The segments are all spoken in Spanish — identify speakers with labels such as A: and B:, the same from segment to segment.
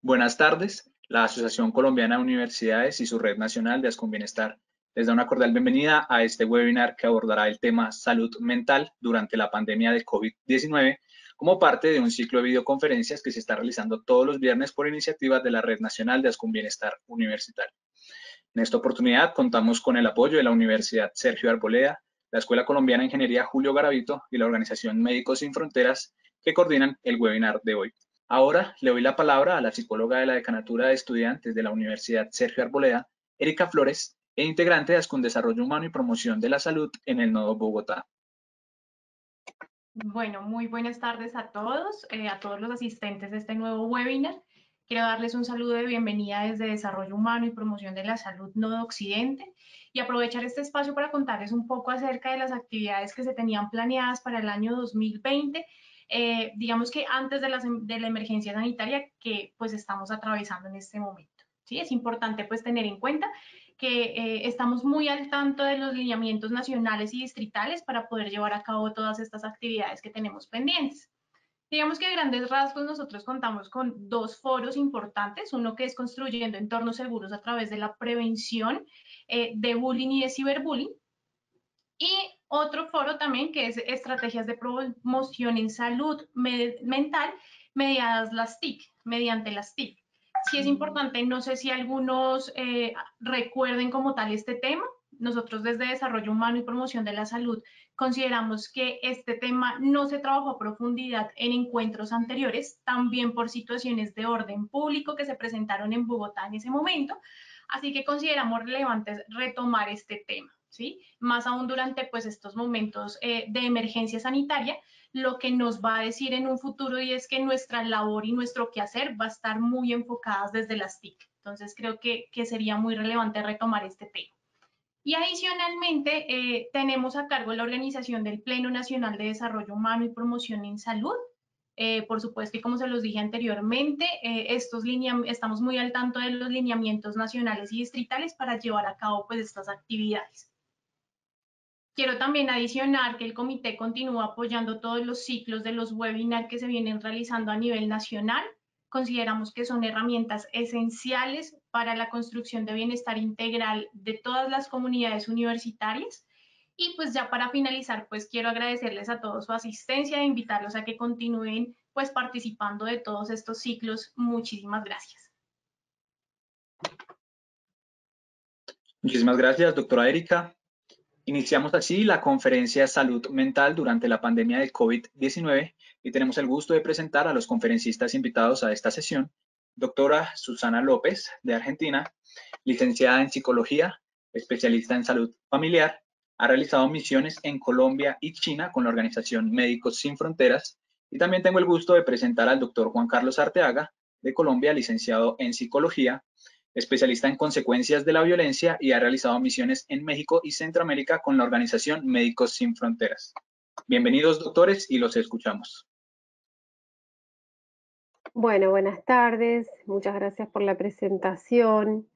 A: Buenas tardes. La Asociación Colombiana de Universidades y su Red Nacional de Ascombienestar les da una cordial bienvenida a este webinar que abordará el tema salud mental durante la pandemia de COVID-19 como parte de un ciclo de videoconferencias que se está realizando todos los viernes por iniciativa de la Red Nacional de Ascombienestar Universitario. En esta oportunidad contamos con el apoyo de la Universidad Sergio Arboleda, la Escuela Colombiana de Ingeniería Julio Garavito y la organización Médicos Sin Fronteras que coordinan el webinar de hoy. Ahora le doy la palabra a la psicóloga de la Decanatura de Estudiantes de la Universidad Sergio Arboleda, Erika Flores, e integrante de Ascondesarrollo Humano y Promoción de la Salud en el Nodo Bogotá.
B: Bueno, muy buenas tardes a todos los asistentes de este nuevo webinar. Quiero darles un saludo de bienvenida desde Desarrollo Humano y Promoción de la Salud Nodo Occidente y aprovechar este espacio para contarles un poco acerca de las actividades que se tenían planeadas para el año 2020, digamos que antes de la emergencia sanitaria que pues estamos atravesando en este momento. ¿Sí? Es importante pues tener en cuenta que estamos muy al tanto de los lineamientos nacionales y distritales para poder llevar a cabo todas estas actividades que tenemos pendientes. Digamos que a grandes rasgos nosotros contamos con dos foros importantes, uno que es construyendo entornos seguros a través de la prevención de bullying y de ciberbullying, y otro foro también que es estrategias de promoción en salud mental mediante las TIC. Sí es importante, no sé si algunos recuerden como tal este tema. Nosotros desde Desarrollo Humano y Promoción de la Salud consideramos que este tema no se trabajó a profundidad en encuentros anteriores, también por situaciones de orden público que se presentaron en Bogotá en ese momento, así que consideramos relevante retomar este tema, ¿sí? Más aún durante pues estos momentos de emergencia sanitaria, lo que nos va a decir en un futuro y es que nuestra labor y nuestro quehacer va a estar muy enfocadas desde las TIC. Entonces creo que sería muy relevante retomar este tema. Y adicionalmente, tenemos a cargo la organización del Pleno Nacional de Desarrollo Humano y Promoción en Salud. Por supuesto, y como se los dije anteriormente, estamos muy al tanto de los lineamientos nacionales y distritales para llevar a cabo pues, estas actividades. Quiero también adicionar que el comité continúa apoyando todos los ciclos de los webinars que se vienen realizando a nivel nacional. Consideramos que son herramientas esenciales para la construcción de bienestar integral de todas las comunidades universitarias. Y pues ya para finalizar, pues quiero agradecerles a todos su asistencia e invitarlos a que continúen pues participando de todos estos ciclos. Muchísimas gracias.
A: Muchísimas gracias, doctora Erika. Iniciamos así la conferencia Salud Mental durante la pandemia de COVID-19 y tenemos el gusto de presentar a los conferencistas invitados a esta sesión. Doctora Susana López, de Argentina, licenciada en Psicología, especialista en salud familiar, ha realizado misiones en Colombia y China con la organización Médicos Sin Fronteras. Y también tengo el gusto de presentar al doctor Juan Carlos Arteaga, de Colombia, licenciado en Psicología, especialista en consecuencias de la violencia y ha realizado misiones en México y Centroamérica con la organización Médicos Sin Fronteras. Bienvenidos, doctores, y los escuchamos.
C: Bueno, buenas tardes, muchas gracias por la presentación.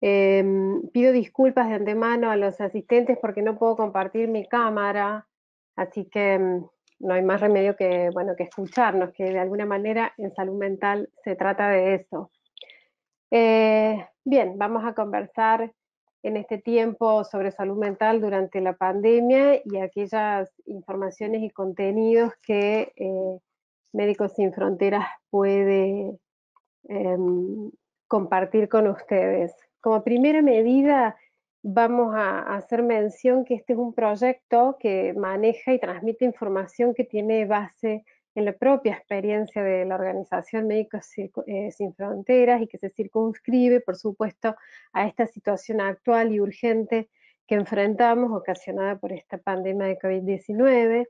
C: Pido disculpas de antemano a los asistentes porque no puedo compartir mi cámara, así que no hay más remedio que, bueno, que escucharnos, que de alguna manera en salud mental se trata de eso. Bien, vamos a conversar en este tiempo sobre salud mental durante la pandemia y aquellas informaciones y contenidos que Médicos Sin Fronteras puede compartir con ustedes. Como primera medida, vamos a hacer mención que este es un proyecto que maneja y transmite información que tiene base en la propia experiencia de la organización Médicos Sin Fronteras y que se circunscribe, por supuesto, a esta situación actual y urgente que enfrentamos, ocasionada por esta pandemia de COVID-19.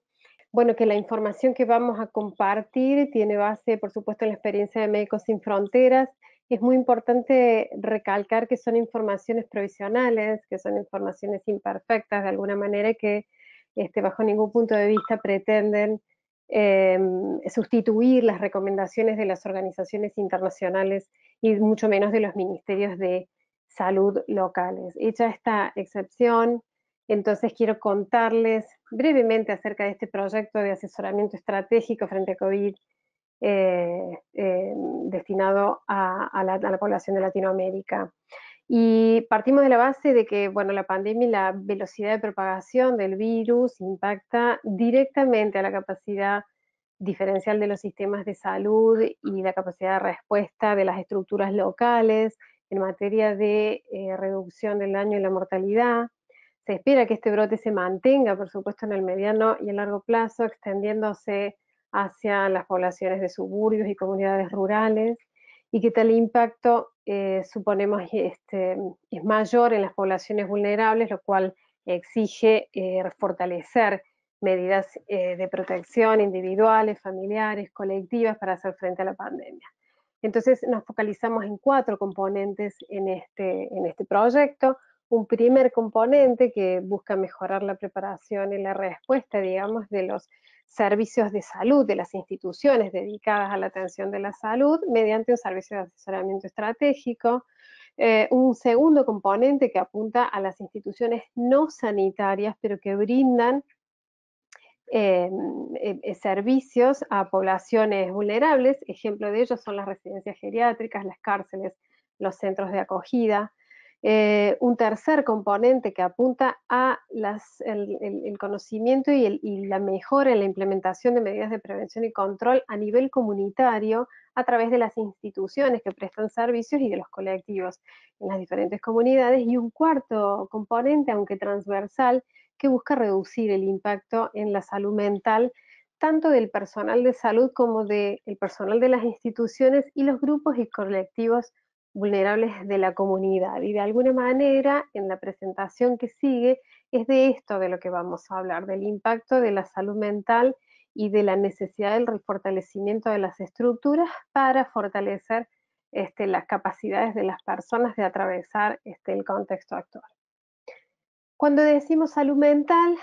C: Bueno, que la información que vamos a compartir tiene base, por supuesto, en la experiencia de Médicos Sin Fronteras. Es muy importante recalcar que son informaciones provisionales, que son informaciones imperfectas de alguna manera, que bajo ningún punto de vista pretenden sustituir las recomendaciones de las organizaciones internacionales y mucho menos de los ministerios de salud locales. Hecha esta excepción, entonces quiero contarles brevemente acerca de este proyecto de asesoramiento estratégico frente a COVID destinado a la población de Latinoamérica. Y partimos de la base de que, bueno, la pandemia y la velocidad de propagación del virus impacta directamente a la capacidad diferencial de los sistemas de salud y la capacidad de respuesta de las estructuras locales en materia de reducción del daño y la mortalidad. Se espera que este brote se mantenga, por supuesto, en el mediano y el largo plazo, extendiéndose hacia las poblaciones de suburbios y comunidades rurales, y que tal impacto suponemos es mayor en las poblaciones vulnerables, lo cual exige fortalecer medidas de protección individuales, familiares, colectivas para hacer frente a la pandemia. Entonces nos focalizamos en 4 componentes en este proyecto. Un primer componente que busca mejorar la preparación y la respuesta, digamos, de los servicios de salud, de las instituciones dedicadas a la atención de la salud, mediante un servicio de asesoramiento estratégico. Un segundo componente que apunta a las instituciones no sanitarias, pero que brindan servicios a poblaciones vulnerables. Ejemplo de ellos son las residencias geriátricas, las cárceles, los centros de acogida. Un tercer componente que apunta a el conocimiento y la mejora en la implementación de medidas de prevención y control a nivel comunitario a través de las instituciones que prestan servicios y de los colectivos en las diferentes comunidades. Y un cuarto componente, aunque transversal, que busca reducir el impacto en la salud mental, tanto del personal de salud como del personal de las instituciones y los grupos y colectivos vulnerables de la comunidad. Y de alguna manera, en la presentación que sigue, es de esto de lo que vamos a hablar, del impacto de la salud mental y de la necesidad del fortalecimiento de las estructuras para fortalecer las capacidades de las personas de atravesar el contexto actual. Cuando decimos salud mental,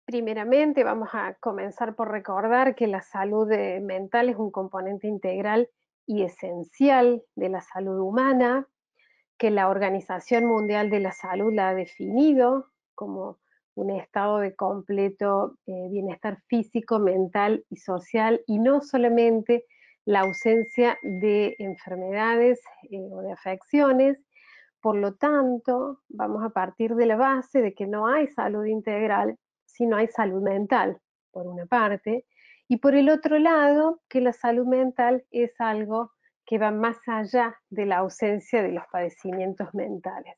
C: primeramente vamos a comenzar por recordar que la salud mental es un componente integral y esencial de la salud humana, que la Organización Mundial de la Salud la ha definido como un estado de completo bienestar físico, mental y social, y no solamente la ausencia de enfermedades o de afecciones. Por lo tanto, vamos a partir de la base de que no hay salud integral si no hay salud mental, por una parte, y por el otro lado, que la salud mental es algo que va más allá de la ausencia de los padecimientos mentales.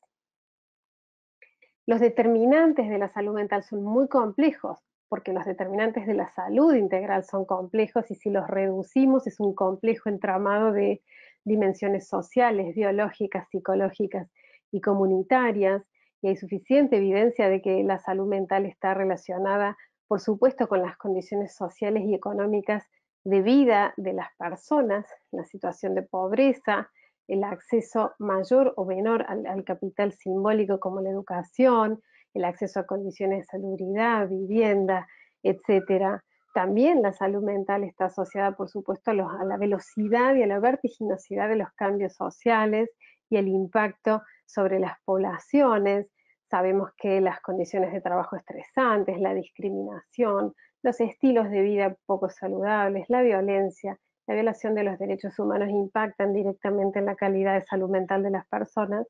C: Los determinantes de la salud mental son muy complejos, porque los determinantes de la salud integral son complejos, y si los reducimos es un complejo entramado de dimensiones sociales, biológicas, psicológicas y comunitarias, y hay suficiente evidencia de que la salud mental está relacionada, por supuesto, con las condiciones sociales y económicas de vida de las personas, la situación de pobreza, el acceso mayor o menor al capital simbólico como la educación, el acceso a condiciones de salubridad, vivienda, etcétera. También la salud mental está asociada, por supuesto, a la velocidad y a la vertiginosidad de los cambios sociales y el impacto sobre las poblaciones. Sabemos que las condiciones de trabajo estresantes, la discriminación, los estilos de vida poco saludables, la violencia, la violación de los derechos humanos impactan directamente en la calidad de salud mental de las personas.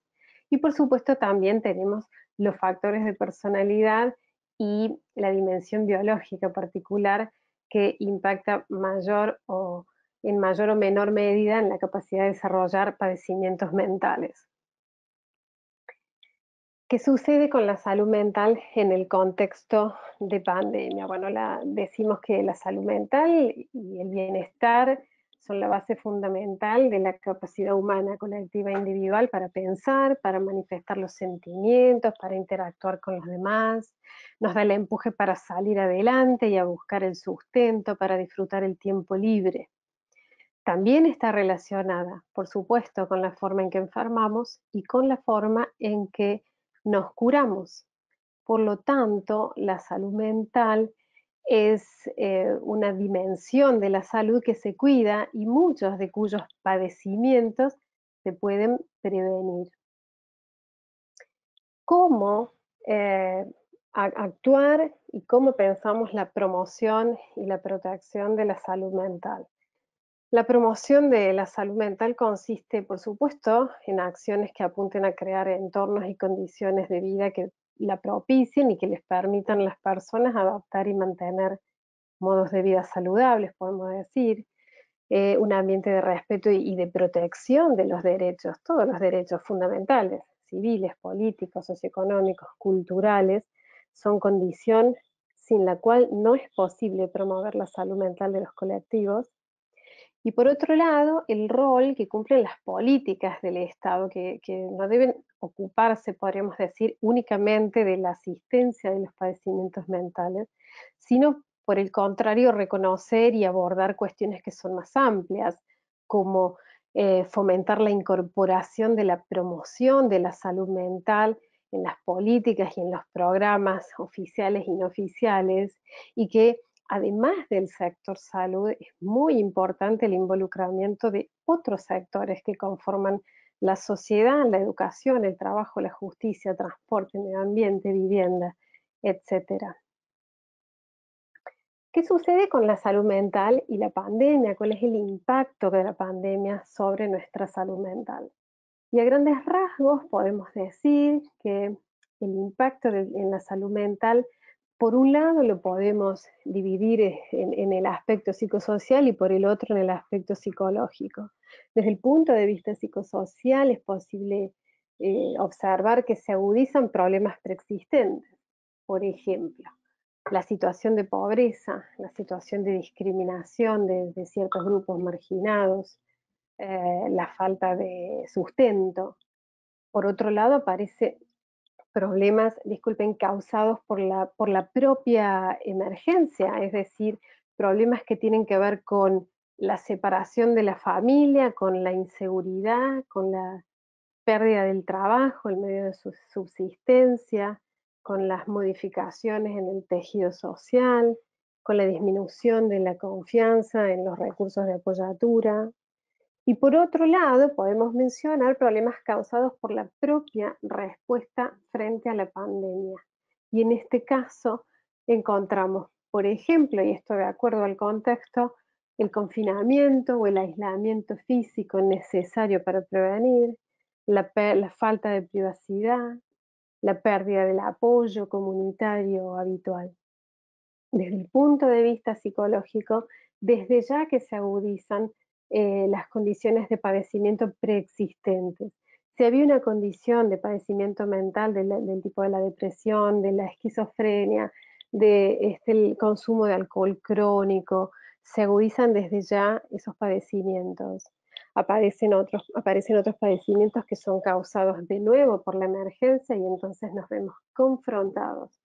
C: Y por supuesto también tenemos los factores de personalidad y la dimensión biológica particular que impacta en mayor o menor medida en la capacidad de desarrollar padecimientos mentales. ¿Qué sucede con la salud mental en el contexto de pandemia? Bueno, decimos que la salud mental y el bienestar son la base fundamental de la capacidad humana, colectiva e individual para pensar, para manifestar los sentimientos, para interactuar con los demás. Nos da el empuje para salir adelante y a buscar el sustento, para disfrutar el tiempo libre. También está relacionada, por supuesto, con la forma en que enfermamos y con la forma en que nos curamos. Por lo tanto, la salud mental es una dimensión de la salud que se cuida y muchos de cuyos padecimientos se pueden prevenir. ¿Cómo actuar y cómo pensamos la promoción y la protección de la salud mental? La promoción de la salud mental consiste, por supuesto, en acciones que apunten a crear entornos y condiciones de vida que la propicien y que les permitan a las personas adoptar y mantener modos de vida saludables, podemos decir, un ambiente de respeto y de protección de los derechos, todos los derechos fundamentales, civiles, políticos, socioeconómicos, culturales, son condición sin la cual no es posible promover la salud mental de los colectivos. Y por otro lado, el rol que cumplen las políticas del Estado, que no deben ocuparse, podríamos decir, únicamente de la asistencia de los padecimientos mentales, sino por el contrario, reconocer y abordar cuestiones que son más amplias, como fomentar la incorporación de la promoción de la salud mental en las políticas y en los programas oficiales y no oficiales, y que además del sector salud, es muy importante el involucramiento de otros sectores que conforman la sociedad, la educación, el trabajo, la justicia, transporte, medio ambiente, vivienda, etcétera. ¿Qué sucede con la salud mental y la pandemia? ¿Cuál es el impacto de la pandemia sobre nuestra salud mental? Y a grandes rasgos podemos decir que el impacto en la salud mental, por un lado lo podemos dividir en el aspecto psicosocial y por el otro en el aspecto psicológico. Desde el punto de vista psicosocial es posible observar que se agudizan problemas preexistentes. Por ejemplo, la situación de pobreza, la situación de discriminación de ciertos grupos marginados, la falta de sustento. Por otro lado, aparecen problemas, disculpen, causados por la propia emergencia, es decir, problemas que tienen que ver con la separación de la familia, con la inseguridad, con la pérdida del trabajo, el medio de su subsistencia, con las modificaciones en el tejido social, con la disminución de la confianza en los recursos de apoyatura, y por otro lado, podemos mencionar problemas causados por la propia respuesta frente a la pandemia. Y en este caso encontramos, por ejemplo, y esto de acuerdo al contexto, el confinamiento o el aislamiento físico necesario para prevenir, la falta de privacidad, la pérdida del apoyo comunitario habitual. Desde el punto de vista psicológico, desde ya que se agudizan las condiciones de padecimiento preexistentes. Si había una condición de padecimiento mental del tipo de la depresión, de la esquizofrenia, el consumo de alcohol crónico, se agudizan desde ya esos padecimientos. Aparecen otros padecimientos que son causados de nuevo por la emergencia y entonces nos vemos confrontados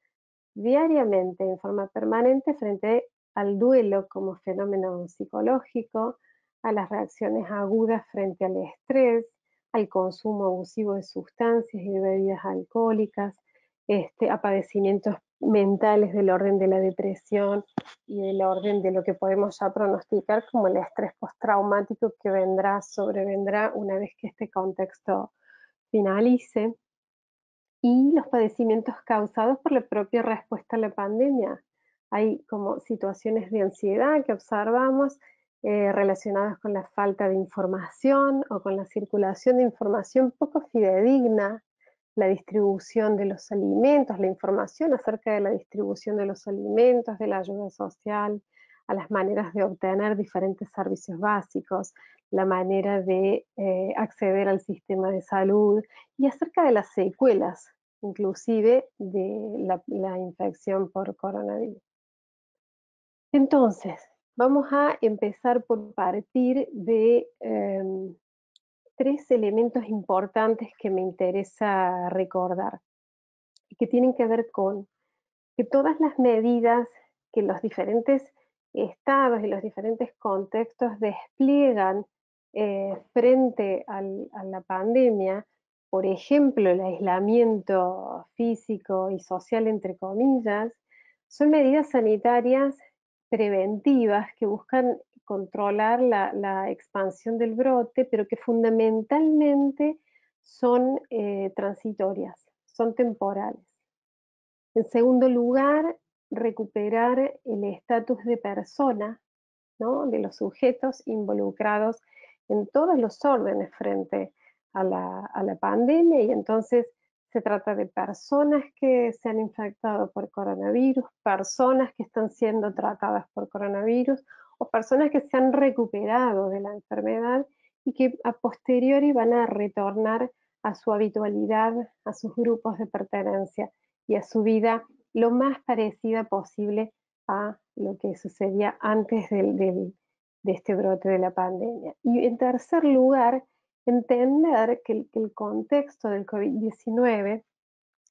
C: diariamente, en forma permanente, frente al duelo como fenómeno psicológico, a las reacciones agudas frente al estrés, al consumo abusivo de sustancias y de bebidas alcohólicas, a padecimientos mentales del orden de la depresión y del orden de lo que podemos ya pronosticar como el estrés postraumático que sobrevendrá una vez que este contexto finalice, y los padecimientos causados por la propia respuesta a la pandemia. Hay como situaciones de ansiedad que observamos relacionadas con la falta de información o con la circulación de información poco fidedigna, la distribución de los alimentos, la información acerca de la distribución de los alimentos, de la ayuda social, a las maneras de obtener diferentes servicios básicos, la manera de acceder al sistema de salud y acerca de las secuelas, inclusive de la infección por coronavirus. Entonces, vamos a empezar por partir de tres elementos importantes que me interesa recordar y que tienen que ver con que todas las medidas que los diferentes estados y los diferentes contextos despliegan frente a la pandemia, por ejemplo, el aislamiento físico y social, entre comillas, son medidas sanitarias preventivas que buscan controlar la expansión del brote, pero que fundamentalmente son transitorias, son temporales. En segundo lugar, recuperar el estatus de persona ¿no? De los sujetos involucrados en todos los órdenes frente a la pandemia, y entonces se trata de personas que se han infectado por coronavirus, personas que están siendo tratadas por coronavirus o personas que se han recuperado de la enfermedad y que a posteriori van a retornar a su habitualidad, a sus grupos de pertenencia y a su vida lo más parecida posible a lo que sucedía antes de este brote de la pandemia. Y en tercer lugar, entender que el contexto del COVID-19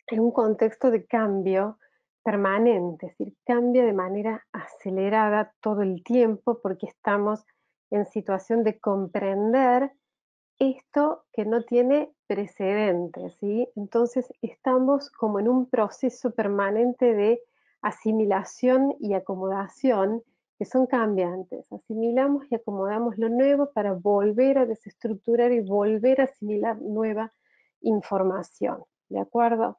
C: es un contexto de cambio permanente, es decir, cambia de manera acelerada todo el tiempo porque estamos en situación de comprender esto que no tiene precedentes, ¿sí? Entonces estamos como en un proceso permanente de asimilación y acomodación que son cambiantes. Asimilamos y acomodamos lo nuevo para volver a desestructurar y volver a asimilar nueva información, ¿de acuerdo?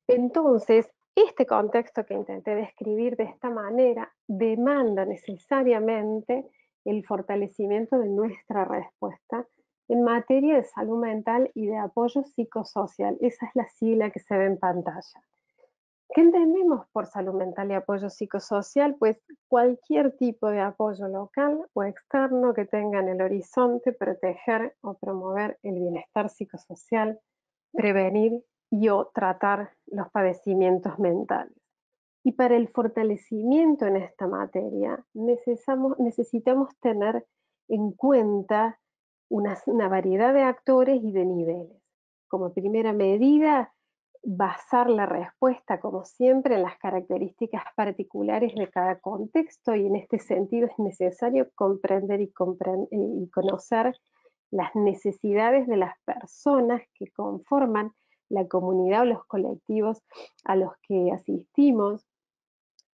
C: Entonces, este contexto que intenté describir de esta manera demanda necesariamente el fortalecimiento de nuestra respuesta en materia de salud mental y de apoyo psicosocial. Esa es la sigla que se ve en pantalla. ¿Qué entendemos por salud mental y apoyo psicosocial? Pues cualquier tipo de apoyo local o externo que tenga en el horizonte proteger o promover el bienestar psicosocial, prevenir y o tratar los padecimientos mentales. Y para el fortalecimiento en esta materia necesitamos tener en cuenta una variedad de actores y de niveles. Como primera medida, basar la respuesta, como siempre, en las características particulares de cada contexto, y en este sentido es necesario comprender y conocer las necesidades de las personas que conforman la comunidad o los colectivos a los que asistimos,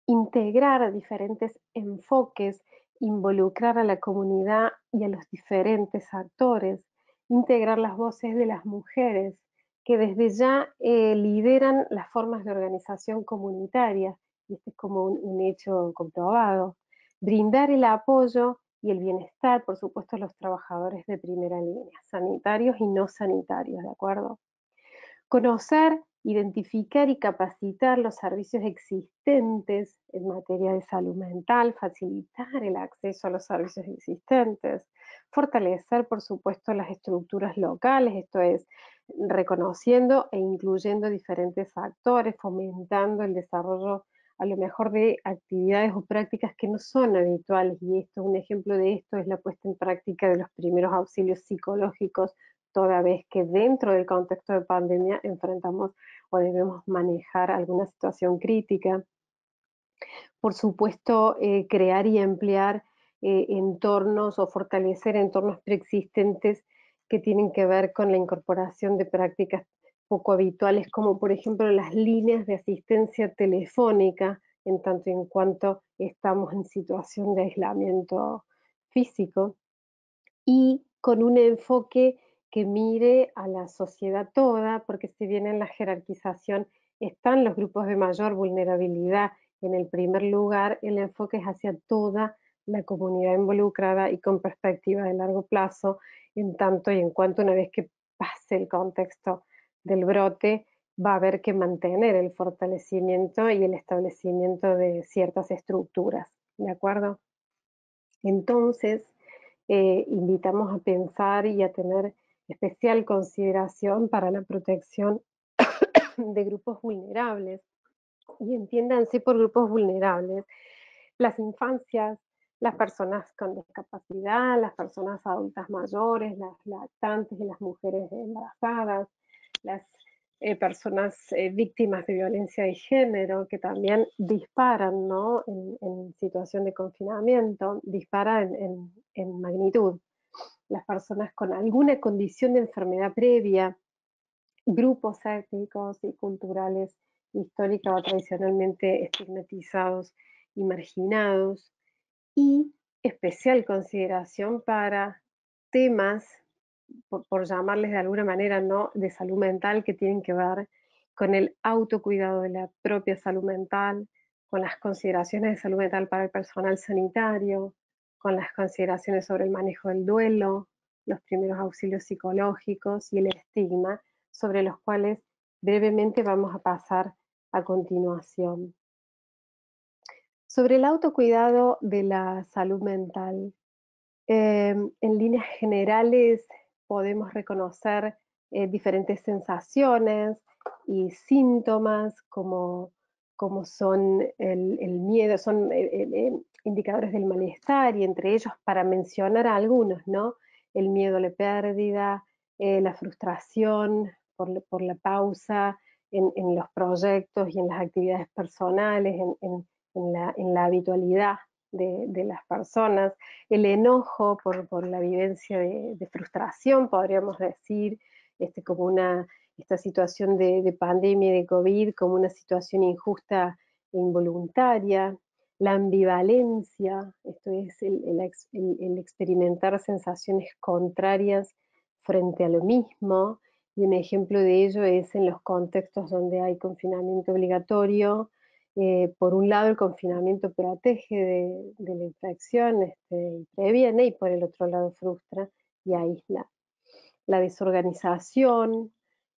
C: integrar diferentes enfoques, involucrar a la comunidad y a los diferentes actores, integrar las voces de las mujeres que desde ya lideran las formas de organización comunitaria, y este es como un hecho comprobado, brindar el apoyo y el bienestar, por supuesto, a los trabajadores de primera línea, sanitarios y no sanitarios, ¿de acuerdo? Conocer, identificar y capacitar los servicios existentes en materia de salud mental, facilitar el acceso a los servicios existentes, fortalecer, por supuesto, las estructuras locales, esto es, reconociendo e incluyendo diferentes actores, fomentando el desarrollo a lo mejor de actividades o prácticas que no son habituales, y esto, un ejemplo de esto es la puesta en práctica de los primeros auxilios psicológicos, toda vez que dentro del contexto de pandemia enfrentamos o debemos manejar alguna situación crítica. Por supuesto, crear y emplear entornos o fortalecer entornos preexistentes que tienen que ver con la incorporación de prácticas poco habituales, como por ejemplo las líneas de asistencia telefónica, en tanto y en cuanto estamos en situación de aislamiento físico, y con un enfoque que mire a la sociedad toda, porque si bien en la jerarquización están los grupos de mayor vulnerabilidad en el primer lugar, el enfoque es hacia toda la comunidad involucrada y con perspectiva de largo plazo, en tanto y en cuanto una vez que pase el contexto del brote, va a haber que mantener el fortalecimiento y el establecimiento de ciertas estructuras, ¿de acuerdo? Entonces, invitamos a pensar y a tener especial consideración para la protección de grupos vulnerables. Y entiéndanse por grupos vulnerables las infancias, las personas con discapacidad, las personas adultas mayores, las lactantes y las mujeres embarazadas, las personas víctimas de violencia de género, que también disparan, ¿no? En situación de confinamiento, disparan en magnitud. Las personas con alguna condición de enfermedad previa, grupos étnicos y culturales histórica o tradicionalmente estigmatizados y marginados, y especial consideración para temas, por llamarles de alguna manera, ¿no?, de salud mental, que tienen que ver con el autocuidado de la propia salud mental, con las consideraciones de salud mental para el personal sanitario, con las consideraciones sobre el manejo del duelo, los primeros auxilios psicológicos y el estigma, sobre los cuales brevemente vamos a pasar a continuación. Sobre el autocuidado de la salud mental, en líneas generales podemos reconocer diferentes sensaciones y síntomas como son el miedo, son indicadores del malestar, y entre ellos, para mencionar algunos, ¿no? El miedo a la pérdida, la frustración por la pausa en los proyectos y en las actividades personales, en la habitualidad de las personas, el enojo por la vivencia de frustración, podríamos decir, como esta situación de pandemia y de COVID como una situación injusta e involuntaria, la ambivalencia, esto es el experimentar sensaciones contrarias frente a lo mismo, y un ejemplo de ello es en los contextos donde hay confinamiento obligatorio. Por un lado, el confinamiento protege de la infección y previene, y por el otro lado frustra y aísla. La desorganización,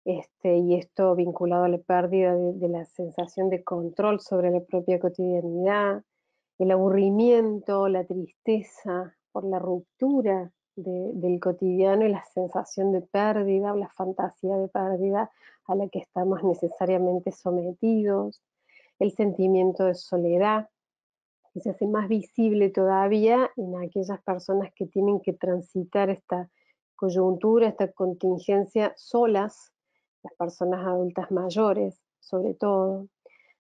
C: y esto vinculado a la pérdida de la sensación de control sobre la propia cotidianidad, el aburrimiento, la tristeza por la ruptura del cotidiano y la sensación de pérdida o la fantasía de pérdida a la que estamos necesariamente sometidos, el sentimiento de soledad, que se hace más visible todavía en aquellas personas que tienen que transitar esta coyuntura, esta contingencia solas, las personas adultas mayores, sobre todo,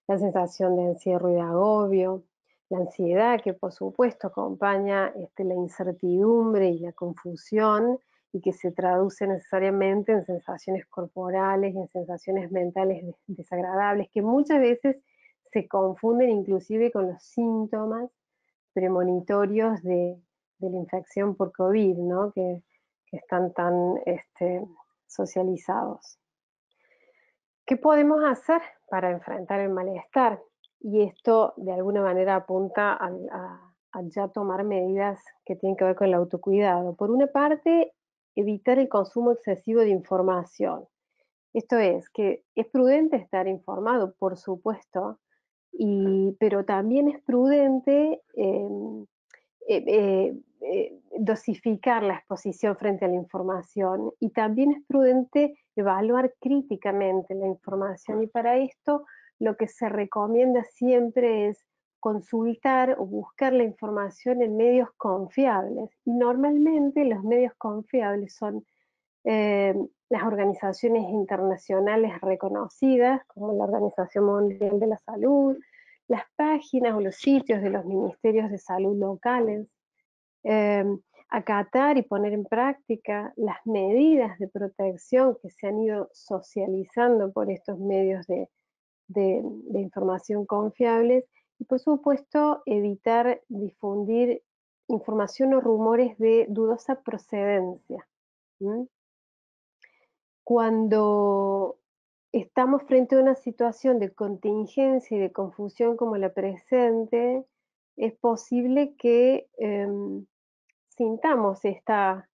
C: la sensación de encierro y de agobio, la ansiedad que por supuesto acompaña la incertidumbre y la confusión, y que se traduce necesariamente en sensaciones corporales y en sensaciones mentales desagradables, que muchas veces se confunden inclusive con los síntomas premonitorios de la infección por COVID, ¿no? Que están tan socializados. ¿Qué podemos hacer para enfrentar el malestar? Y esto de alguna manera apunta a ya tomar medidas que tienen que ver con el autocuidado. Por una parte, evitar el consumo excesivo de información. Esto es, que es prudente estar informado, por supuesto, pero también es prudente dosificar la exposición frente a la información, y también es prudente evaluar críticamente la información, y para esto lo que se recomienda siempre es consultar o buscar la información en medios confiables, y normalmente los medios confiables son las organizaciones internacionales reconocidas, como la Organización Mundial de la Salud, las páginas o los sitios de los ministerios de salud locales, acatar y poner en práctica las medidas de protección que se han ido socializando por estos medios de información confiables, y por supuesto evitar difundir información o rumores de dudosa procedencia. ¿Mm? Cuando estamos frente a una situación de contingencia y de confusión como la presente, es posible que sintamos esta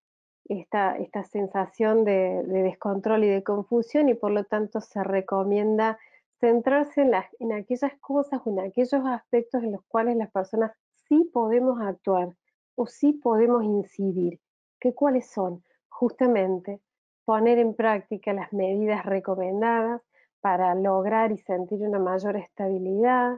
C: sensación de descontrol y de confusión, y por lo tanto se recomienda centrarse en aquellas cosas o en aquellos aspectos en los cuales las personas sí podemos actuar o sí podemos incidir. ¿Cuáles son? Justamente poner en práctica las medidas recomendadas para lograr y sentir una mayor estabilidad,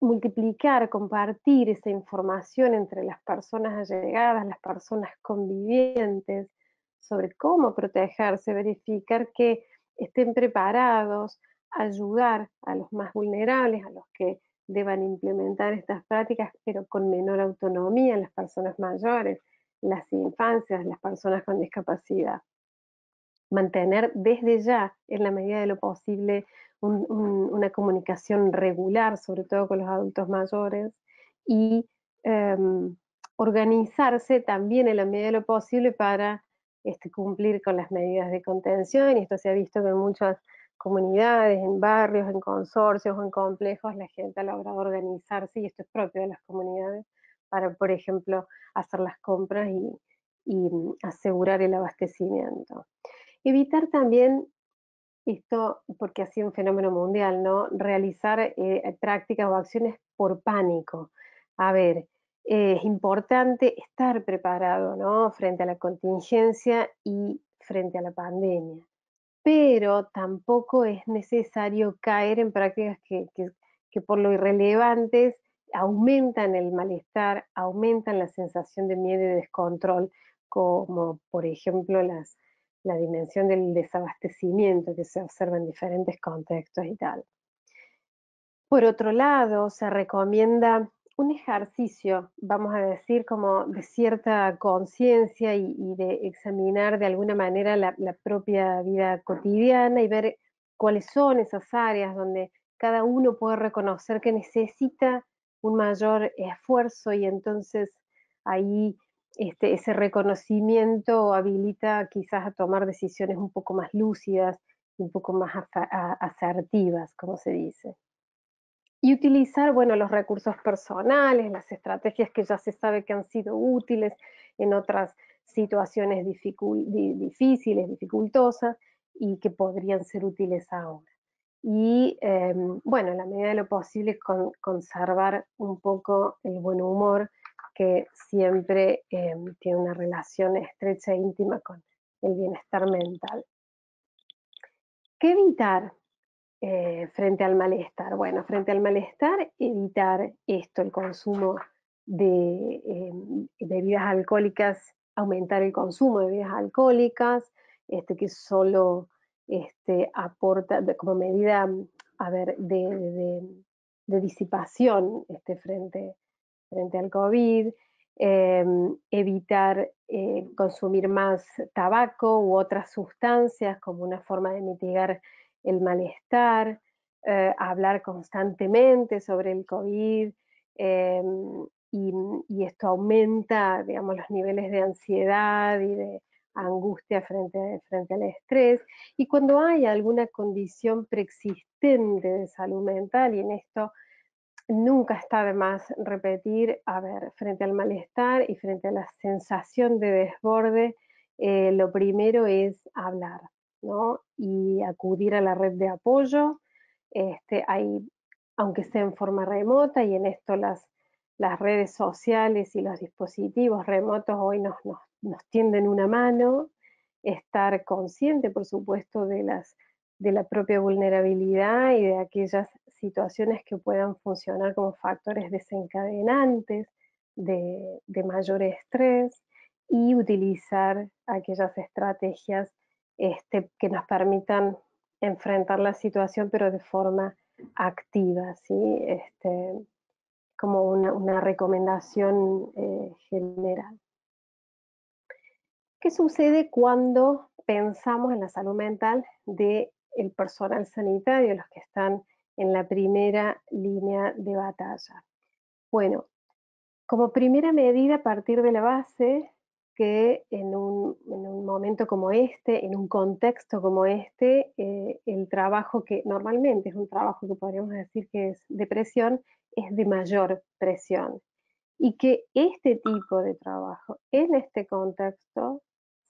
C: multiplicar, compartir esa información entre las personas allegadas, las personas convivientes, sobre cómo protegerse, verificar que estén preparados, ayudar a los más vulnerables, a los que deban implementar estas prácticas, pero con menor autonomía, las personas mayores, las infancias, las personas con discapacidad. Mantener desde ya, en la medida de lo posible, una comunicación regular, sobre todo con los adultos mayores, y organizarse también en la medida de lo posible para cumplir con las medidas de contención, y esto se ha visto que en muchas comunidades, en barrios, en consorcios o en complejos, la gente ha logrado organizarse, y esto es propio de las comunidades, para, por ejemplo, hacer las compras y asegurar el abastecimiento. Evitar también esto, porque ha sido un fenómeno mundial, ¿no? Realizar prácticas o acciones por pánico. A ver, es importante estar preparado, ¿no? Frente a la contingencia y frente a la pandemia, pero tampoco es necesario caer en prácticas que por lo irrelevantes aumentan el malestar, aumentan la sensación de miedo y descontrol, como por ejemplo la dimensión del desabastecimiento que se observa en diferentes contextos y tal. Por otro lado, se recomienda un ejercicio, vamos a decir, como de cierta conciencia y de examinar de alguna manera la propia vida cotidiana y ver cuáles son esas áreas donde cada uno puede reconocer que necesita un mayor esfuerzo, y entonces ahí ese reconocimiento habilita quizás a tomar decisiones un poco más lúcidas, un poco más asertivas, como se dice. Y utilizar, bueno, los recursos personales, las estrategias que ya se sabe que han sido útiles en otras situaciones difíciles, dificultosas, y que podrían ser útiles ahora. Y bueno, en la medida de lo posible conservar un poco el buen humor, que siempre tiene una relación estrecha e íntima con el bienestar mental. ¿Qué evitar frente al malestar? Bueno, frente al malestar, evitar esto, el consumo de bebidas alcohólicas, aumentar el consumo de bebidas alcohólicas, que solo aporta como medida, a ver, de disipación frente al COVID. Evitar consumir más tabaco u otras sustancias como una forma de mitigar el malestar, hablar constantemente sobre el COVID, eh, y esto aumenta, digamos, los niveles de ansiedad y de angustia frente al estrés. Y cuando hay alguna condición preexistente de salud mental, y en esto nunca está de más repetir, a ver, frente al malestar y frente a la sensación de desborde, lo primero es hablar, ¿no? Y acudir a la red de apoyo. Aunque sea en forma remota, y en esto las redes sociales y los dispositivos remotos hoy nos tienden una mano. Estar consciente, por supuesto, de la propia vulnerabilidad y de aquellas situaciones que puedan funcionar como factores desencadenantes de mayor estrés, y utilizar aquellas estrategias que nos permitan enfrentar la situación, pero de forma activa, ¿sí? Como una recomendación general. ¿Qué sucede cuando pensamos en la salud mental del personal sanitario, los que están en la primera línea de batalla? Bueno, como primera medida, a partir de la base que en un momento como este, en un contexto como este, el trabajo que normalmente es un trabajo que podríamos decir que es de presión, es de mayor presión. Y que este tipo de trabajo en este contexto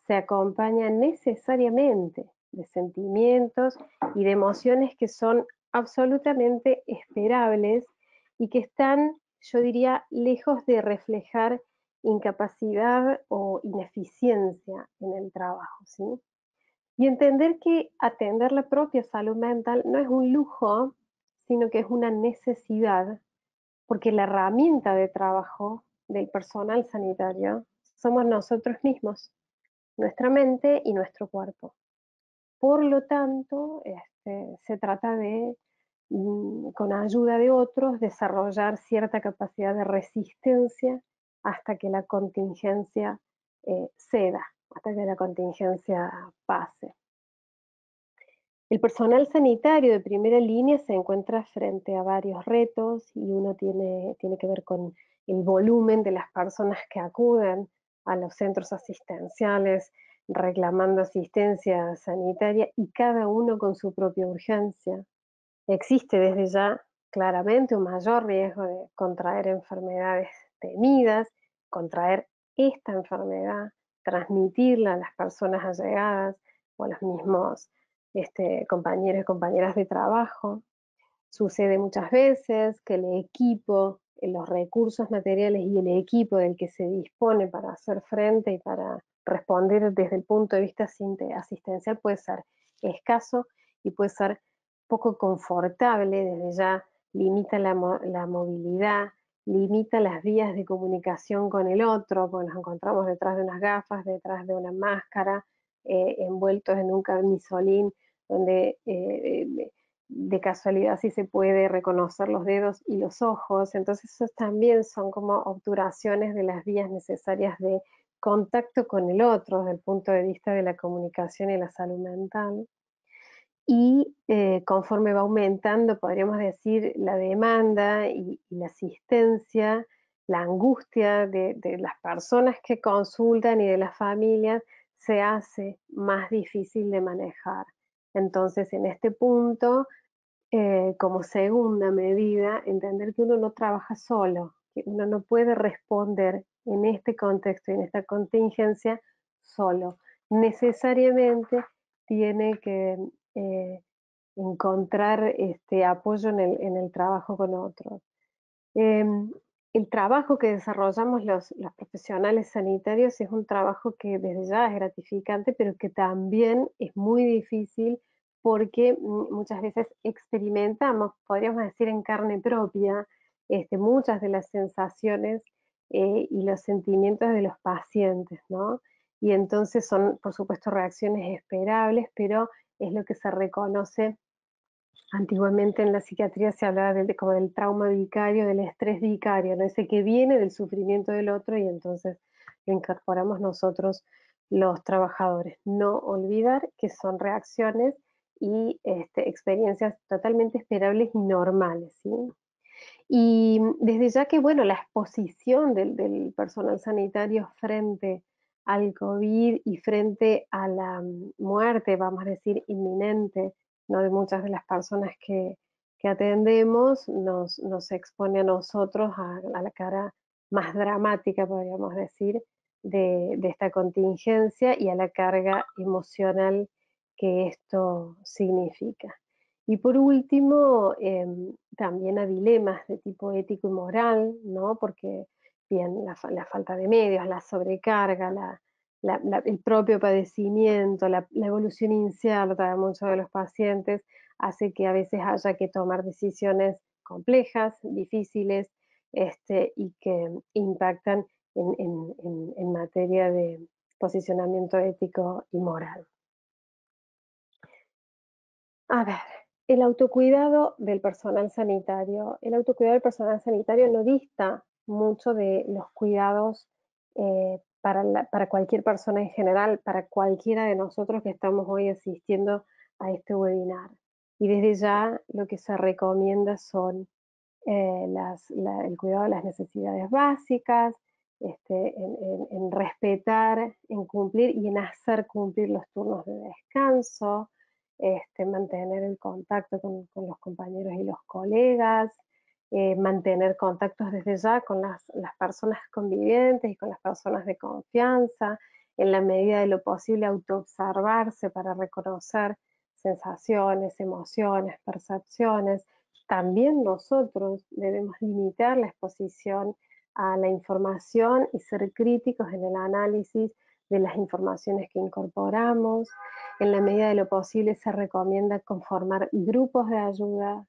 C: se acompaña necesariamente de sentimientos y de emociones que son absolutamente esperables y que están, yo diría, lejos de reflejar incapacidad o ineficiencia en el trabajo, ¿sí? Y entender que atender la propia salud mental no es un lujo, sino que es una necesidad, porque la herramienta de trabajo del personal sanitario somos nosotros mismos, nuestra mente y nuestro cuerpo. Por lo tanto, se trata de, con ayuda de otros, desarrollar cierta capacidad de resistencia hasta que la contingencia ceda, hasta que la contingencia pase. El personal sanitario de primera línea se encuentra frente a varios retos, y uno tiene que ver con el volumen de las personas que acuden a los centros asistenciales, reclamando asistencia sanitaria y cada uno con su propia urgencia. Existe desde ya claramente un mayor riesgo de contraer enfermedades temidas, contraer esta enfermedad, transmitirla a las personas allegadas o a los mismos compañeros y compañeras de trabajo. Sucede muchas veces que el equipo, los recursos materiales y el equipo del que se dispone para hacer frente y para responder desde el punto de vista asistencial puede ser escaso y puede ser poco confortable, desde ya limita la movilidad, limita las vías de comunicación con el otro, porque nos encontramos detrás de unas gafas, detrás de una máscara, envueltos en un camisolín donde de casualidad sí se puede reconocer los dedos y los ojos, entonces esos también son como obturaciones de las vías necesarias de contacto con el otro desde el punto de vista de la comunicación y la salud mental. Y conforme va aumentando, podríamos decir, la demanda y la asistencia, la angustia de las personas que consultan y de las familias se hace más difícil de manejar. Entonces, en este punto, como segunda medida, entender que uno no trabaja solo, que uno no puede responder en este contexto y en esta contingencia solo. Necesariamente tiene que encontrar apoyo en el trabajo con otros. El trabajo que desarrollamos los profesionales sanitarios es un trabajo que desde ya es gratificante, pero que también es muy difícil porque muchas veces experimentamos, podríamos decir en carne propia, muchas de las sensaciones y los sentimientos de los pacientes, ¿no? Y entonces son, por supuesto, reacciones esperables, pero es lo que se reconoce. Antiguamente en la psiquiatría se hablaba como del trauma vicario, del estrés vicario, ¿no? Ese que viene del sufrimiento del otro y entonces lo incorporamos nosotros los trabajadores. No olvidar que son reacciones y experiencias totalmente esperables y normales, ¿sí? Y desde ya que, bueno, la exposición del personal sanitario frente al COVID y frente a la muerte, vamos a decir, inminente, ¿no? De muchas de las personas que atendemos, nos expone a nosotros a la cara más dramática, podríamos decir, de esta contingencia y a la carga emocional que esto significa. Y por último, también a dilemas de tipo ético y moral, ¿no? Porque bien, la falta de medios, la sobrecarga, el propio padecimiento, la evolución incierta de muchos de los pacientes hace que a veces haya que tomar decisiones complejas, difíciles, y que impactan en materia de posicionamiento ético y moral. A ver, el autocuidado del personal sanitario. El autocuidado del personal sanitario no dista mucho de los cuidados para cualquier persona en general, para cualquiera de nosotros que estamos hoy asistiendo a este webinar. Y desde ya lo que se recomienda son el cuidado de las necesidades básicas, en respetar, en cumplir y en hacer cumplir los turnos de descanso, mantener el contacto con los compañeros y los colegas, mantener contactos desde ya con las personas convivientes y con las personas de confianza, en la medida de lo posible autoobservarse para reconocer sensaciones, emociones, percepciones. También nosotros debemos limitar la exposición a la información y ser críticos en el análisis de las informaciones que incorporamos. En la medida de lo posible se recomienda conformar grupos de ayuda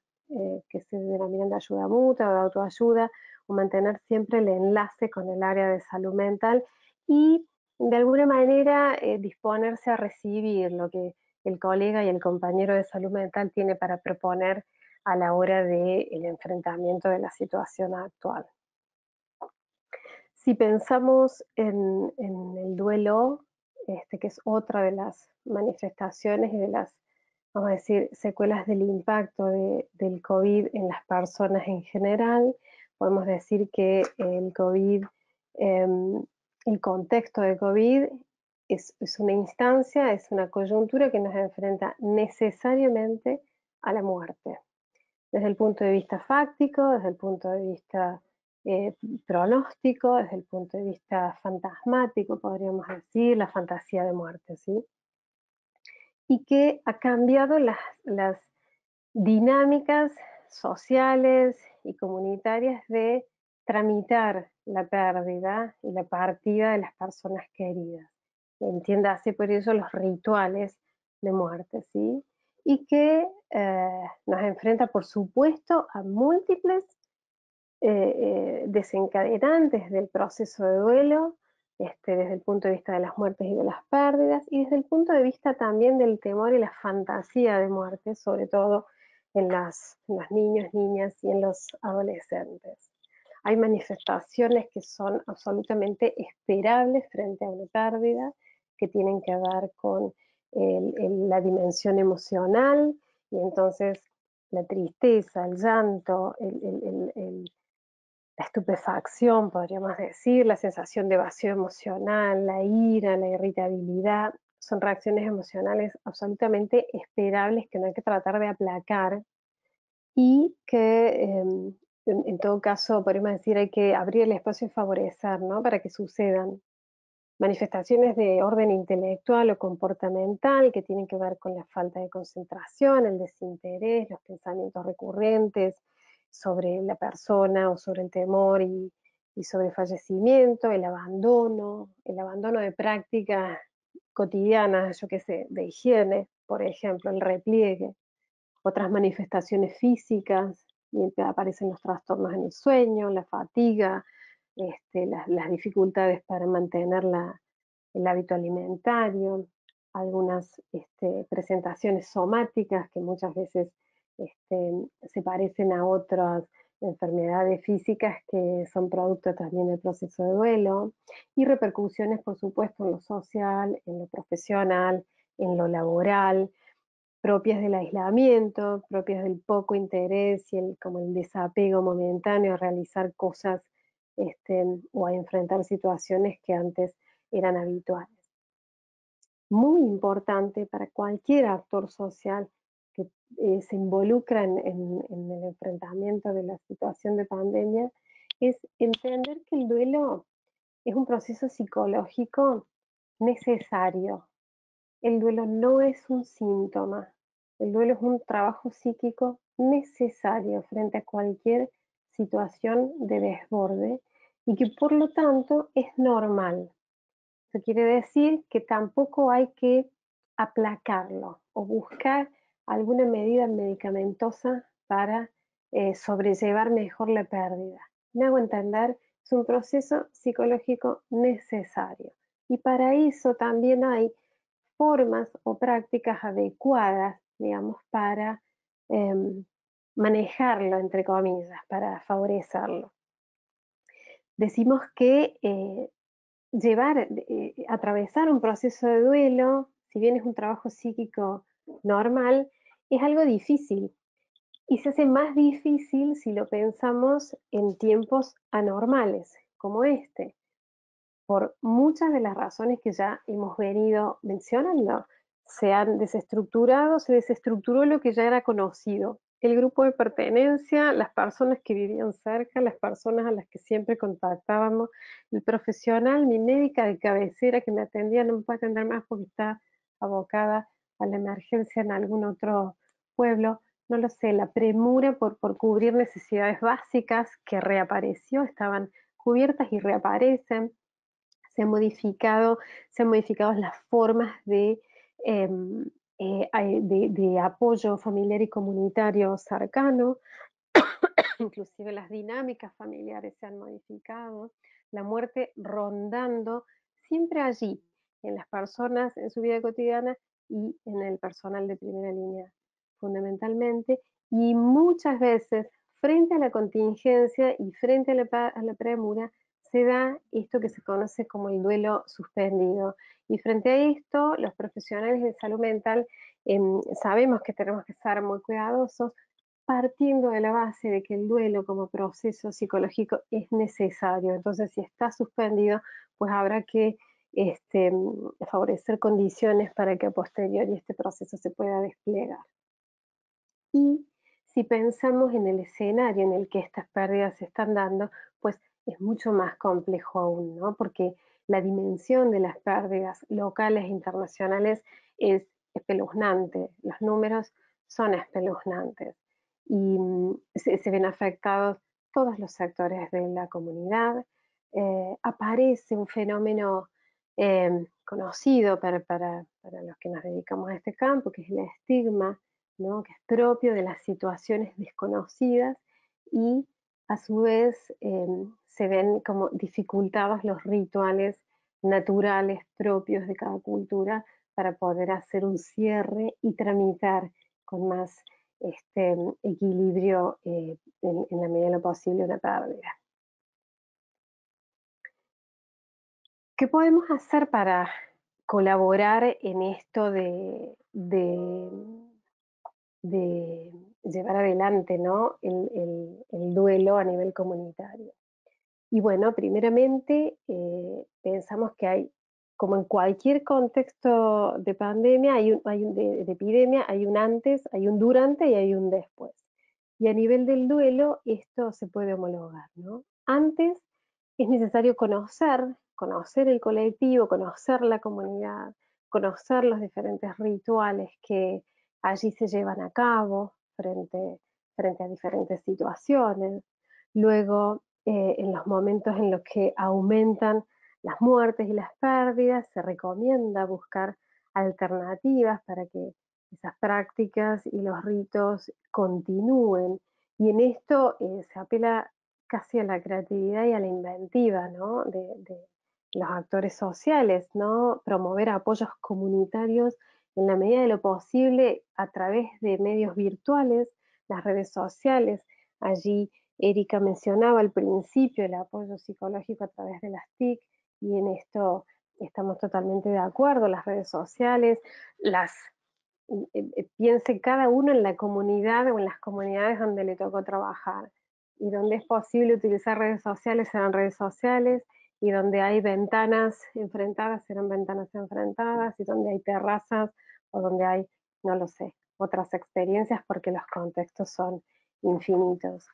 C: que se denominan de ayuda mutua o de autoayuda, o mantener siempre el enlace con el área de salud mental y de alguna manera disponerse a recibir lo que el colega y el compañero de salud mental tiene para proponer a la hora del enfrentamiento de la situación actual. Si pensamos en el duelo, que es otra de las manifestaciones y de las, vamos a decir, secuelas del impacto del COVID en las personas en general, podemos decir que el COVID, el contexto de COVID es una instancia, es una coyuntura que nos enfrenta necesariamente a la muerte, desde el punto de vista fáctico, desde el punto de vista eh, pronóstico, desde el punto de vista fantasmático, podríamos decir, la fantasía de muerte, ¿sí? Y que ha cambiado las dinámicas sociales y comunitarias de tramitar la pérdida y la partida de las personas queridas. Entiéndase por eso los rituales de muerte, ¿sí? Y que nos enfrenta, por supuesto, a múltiples desencadenantes del proceso de duelo, desde el punto de vista de las muertes y de las pérdidas, y desde el punto de vista también del temor y la fantasía de muerte, sobre todo en los niños, niñas y en los adolescentes. Hay manifestaciones que son absolutamente esperables frente a una pérdida, que tienen que ver con la dimensión emocional, y entonces la tristeza, el llanto, la estupefacción, podríamos decir, la sensación de vacío emocional, la ira, la irritabilidad, son reacciones emocionales absolutamente esperables que no hay que tratar de aplacar y que en todo caso, podríamos decir, hay que abrir el espacio y favorecer, ¿no? Para que sucedan manifestaciones de orden intelectual o comportamental que tienen que ver con la falta de concentración, el desinterés, los pensamientos recurrentes sobre la persona o sobre el temor y sobre el fallecimiento, el abandono de prácticas cotidianas, yo qué sé, de higiene, por ejemplo, el repliegue, otras manifestaciones físicas, y aparecen los trastornos en el sueño, la fatiga, las dificultades para mantener el hábito alimentario, algunas presentaciones somáticas que muchas veces se parecen a otras enfermedades físicas que son producto también del proceso de duelo, y repercusiones, por supuesto, en lo social, en lo profesional, en lo laboral, propias del aislamiento, propias del poco interés y como el desapego momentáneo a realizar cosas o a enfrentar situaciones que antes eran habituales. Muy importante para cualquier actor social que se involucra en el enfrentamiento de la situación de pandemia es entender que el duelo es un proceso psicológico necesario. El duelo no es un síntoma, el duelo es un trabajo psíquico necesario frente a cualquier situación de desborde y que por lo tanto es normal. Eso quiere decir que tampoco hay que aplacarlo o buscar alguna medida medicamentosa para sobrellevar mejor la pérdida. Me hago entender, es un proceso psicológico necesario. Y para eso también hay formas o prácticas adecuadas, digamos, para manejarlo, entre comillas, para favorecerlo. Decimos que atravesar un proceso de duelo, si bien es un trabajo psíquico normal, es algo difícil. Y se hace más difícil si lo pensamos en tiempos anormales, como este, por muchas de las razones que ya hemos venido mencionando. Se han desestructurado, se desestructuró lo que ya era conocido. El grupo de pertenencia, las personas que vivían cerca, las personas a las que siempre contactábamos, el profesional, mi médica de cabecera que me atendía, no me puede atender más porque está abocada a la emergencia en algún otro pueblo, no lo sé, la premura por cubrir necesidades básicas que reapareció, estaban cubiertas y reaparecen. Se han modificado las formas de apoyo familiar y comunitario cercano, inclusive las dinámicas familiares se han modificado, la muerte rondando siempre allí, en las personas, en su vida cotidiana y en el personal de primera línea, fundamentalmente, y muchas veces frente a la contingencia y frente a la premura, se da esto que se conoce como el duelo suspendido. Y frente a esto, los profesionales de salud mental sabemos que tenemos que estar muy cuidadosos, partiendo de la base de que el duelo como proceso psicológico es necesario. Entonces, si está suspendido, pues habrá que favorecer condiciones para que a posteriori este proceso se pueda desplegar. Y si pensamos en el escenario en el que estas pérdidas se están dando, pues es mucho más complejo aún, ¿no? Porque la dimensión de las pérdidas locales e internacionales es espeluznante, los números son espeluznantes y se ven afectados todos los sectores de la comunidad. Aparece un fenómeno conocido para los que nos dedicamos a este campo, que es el estigma, ¿no? Que es propio de las situaciones desconocidas y a su vez se ven como dificultados los rituales naturales propios de cada cultura para poder hacer un cierre y tramitar con más equilibrio en la medida de lo posible una pérdida. ¿Qué podemos hacer para colaborar en esto de llevar adelante, ¿no? el duelo a nivel comunitario? Y bueno, primeramente pensamos que hay, como en cualquier contexto de pandemia, de epidemia, hay un antes, hay un durante y hay un después. Y a nivel del duelo, esto se puede homologar, ¿no? Antes es necesario conocer el colectivo, conocer la comunidad, conocer los diferentes rituales que allí se llevan a cabo frente a diferentes situaciones. Luego, en los momentos en los que aumentan las muertes y las pérdidas, se recomienda buscar alternativas para que esas prácticas y los ritos continúen. Y en esto se apela casi a la creatividad y a la inventiva, ¿no? de los actores sociales, ¿no? Promover apoyos comunitarios en la medida de lo posible a través de medios virtuales, las redes sociales. Allí Erika mencionaba al principio el apoyo psicológico a través de las TIC y en esto estamos totalmente de acuerdo. Las redes sociales, piense cada uno en la comunidad o en las comunidades donde le tocó trabajar y donde es posible utilizar redes sociales serán redes sociales y donde hay ventanas enfrentadas serán ventanas enfrentadas y donde hay terrazas o donde hay, no lo sé, otras experiencias porque los contextos son infinitos.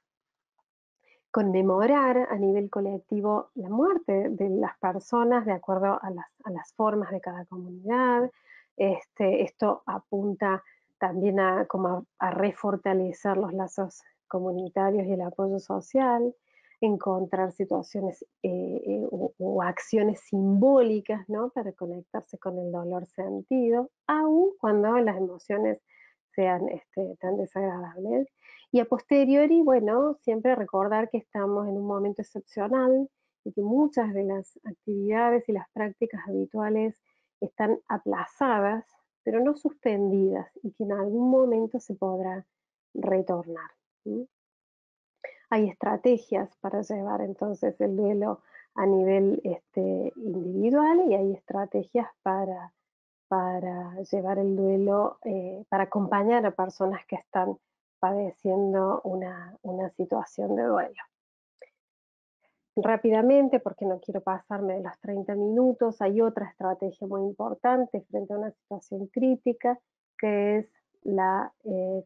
C: Conmemorar a nivel colectivo la muerte de las personas de acuerdo a las formas de cada comunidad. Esto apunta también a refortalecer los lazos comunitarios y el apoyo social, encontrar situaciones o acciones simbólicas, ¿no? Para conectarse con el dolor sentido, aun cuando las emociones sean tan desagradables. Y a posteriori, bueno, siempre recordar que estamos en un momento excepcional y que muchas de las actividades y las prácticas habituales están aplazadas, pero no suspendidas, y que en algún momento se podrá retornar. ¿Sí? Hay estrategias para llevar entonces el duelo a nivel individual y hay estrategias para llevar el duelo, para acompañar a personas que están padeciendo una situación de duelo. Rápidamente, porque no quiero pasarme de los 30 minutos, hay otra estrategia muy importante frente a una situación crítica, que es la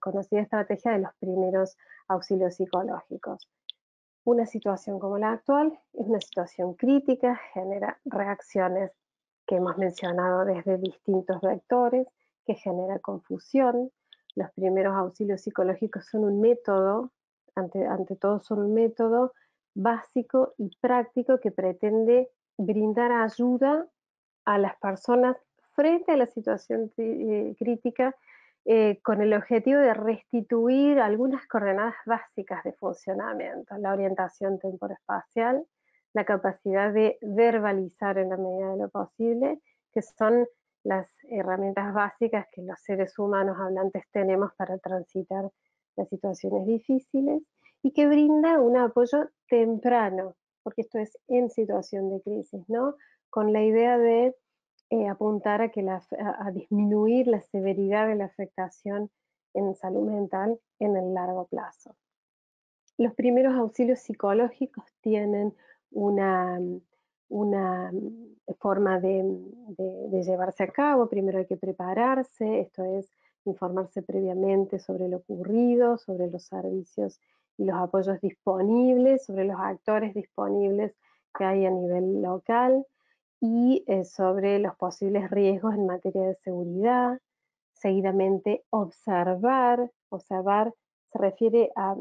C: conocida estrategia de los primeros auxilios psicológicos. Una situación como la actual es una situación crítica, genera reacciones que hemos mencionado desde distintos vectores, que genera confusión. Los primeros auxilios psicológicos son un método, ante todo son un método básico y práctico que pretende brindar ayuda a las personas frente a la situación crítica con el objetivo de restituir algunas coordenadas básicas de funcionamiento, la orientación temporoespacial, la capacidad de verbalizar en la medida de lo posible, que son las herramientas básicas que los seres humanos hablantes tenemos para transitar las situaciones difíciles y que brinda un apoyo temprano, porque esto es en situación de crisis, ¿no? Con la idea de apuntar a disminuir la severidad de la afectación en salud mental en el largo plazo. Los primeros auxilios psicológicos tienen una forma de llevarse a cabo. Primero hay que prepararse, esto es informarse previamente sobre lo ocurrido, sobre los servicios y los apoyos disponibles, sobre los actores disponibles que hay a nivel local y sobre los posibles riesgos en materia de seguridad. Seguidamente observar se refiere a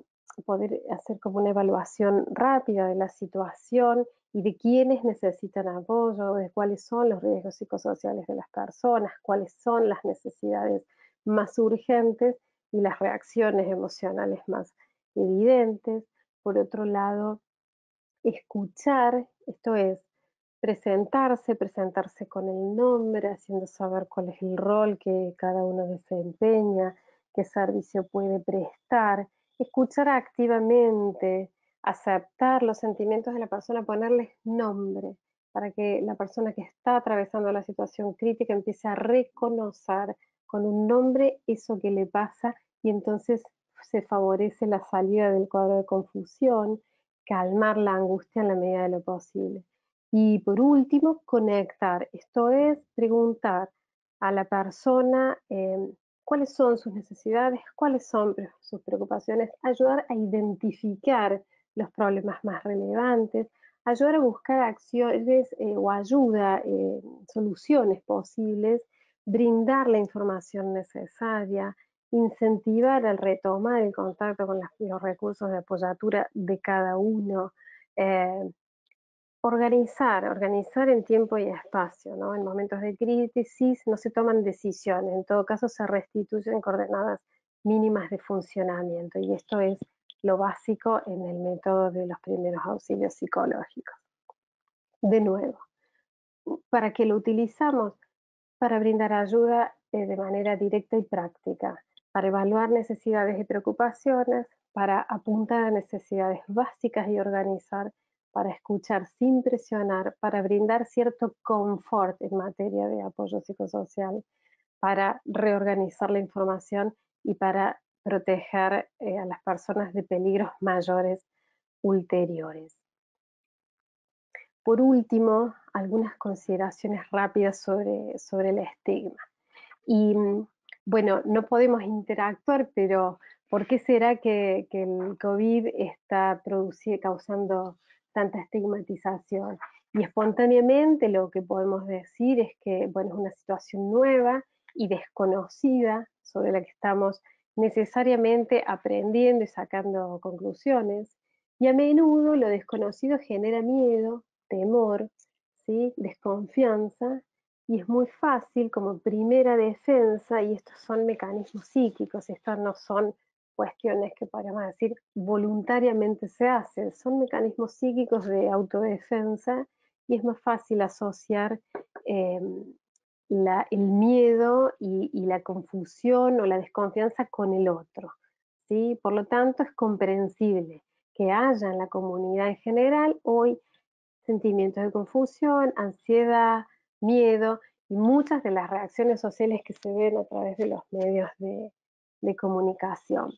C: poder hacer como una evaluación rápida de la situación y de quiénes necesitan apoyo, de cuáles son los riesgos psicosociales de las personas, cuáles son las necesidades más urgentes y las reacciones emocionales más evidentes. Por otro lado, escuchar, esto es presentarse con el nombre, haciendo saber cuál es el rol que cada uno desempeña, qué servicio puede prestar, escuchar activamente, aceptar los sentimientos de la persona, ponerles nombre, para que la persona que está atravesando la situación crítica empiece a reconocer con un nombre eso que le pasa y entonces se favorece la salida del cuadro de confusión, calmar la angustia en la medida de lo posible. Y por último, conectar. Esto es preguntar a la persona cuáles son sus necesidades, cuáles son sus preocupaciones, ayudar a identificar los problemas más relevantes, ayudar a buscar acciones o ayuda, soluciones posibles, brindar la información necesaria, incentivar el retomar el contacto con los recursos de apoyatura de cada uno, organizar en tiempo y espacio, ¿no? En momentos de crisis no se toman decisiones, en todo caso se restituyen coordenadas mínimas de funcionamiento y esto es lo básico en el método de los primeros auxilios psicológicos. De nuevo, ¿para qué lo utilizamos? Para brindar ayuda de manera directa y práctica, para evaluar necesidades y preocupaciones, para apuntar a necesidades básicas y organizar, para escuchar sin presionar, para brindar cierto confort en materia de apoyo psicosocial, para reorganizar la información y para proteger a las personas de peligros mayores ulteriores. Por último, algunas consideraciones rápidas sobre el estigma. Y bueno, no podemos interactuar, pero ¿por qué será que el COVID está causando tanta estigmatización? Y espontáneamente lo que podemos decir es que, bueno, es una situación nueva y desconocida sobre la que estamos necesariamente aprendiendo y sacando conclusiones. Y a menudo lo desconocido genera miedo, temor, ¿sí? Desconfianza, y es muy fácil como primera defensa, y estos son mecanismos psíquicos, estas no son cuestiones que podríamos decir voluntariamente se hacen, son mecanismos psíquicos de autodefensa y es más fácil asociar el miedo y la confusión o la desconfianza con el otro, ¿sí? Por lo tanto, es comprensible que haya en la comunidad en general hoy sentimientos de confusión, ansiedad, miedo y muchas de las reacciones sociales que se ven a través de los medios de comunicación.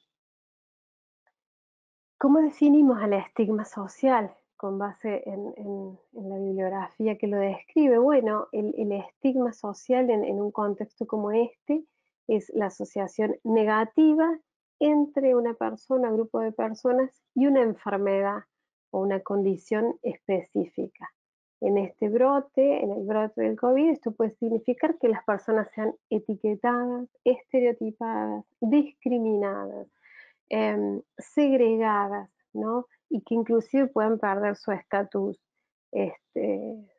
C: ¿Cómo definimos el estigma social con base en la bibliografía que lo describe? Bueno, el estigma social en un contexto como este es la asociación negativa entre una persona, un grupo de personas y una enfermedad o una condición específica. En este brote, en el brote del COVID, esto puede significar que las personas sean etiquetadas, estereotipadas, discriminadas, segregadas, ¿no? Y que inclusive puedan perder su estatus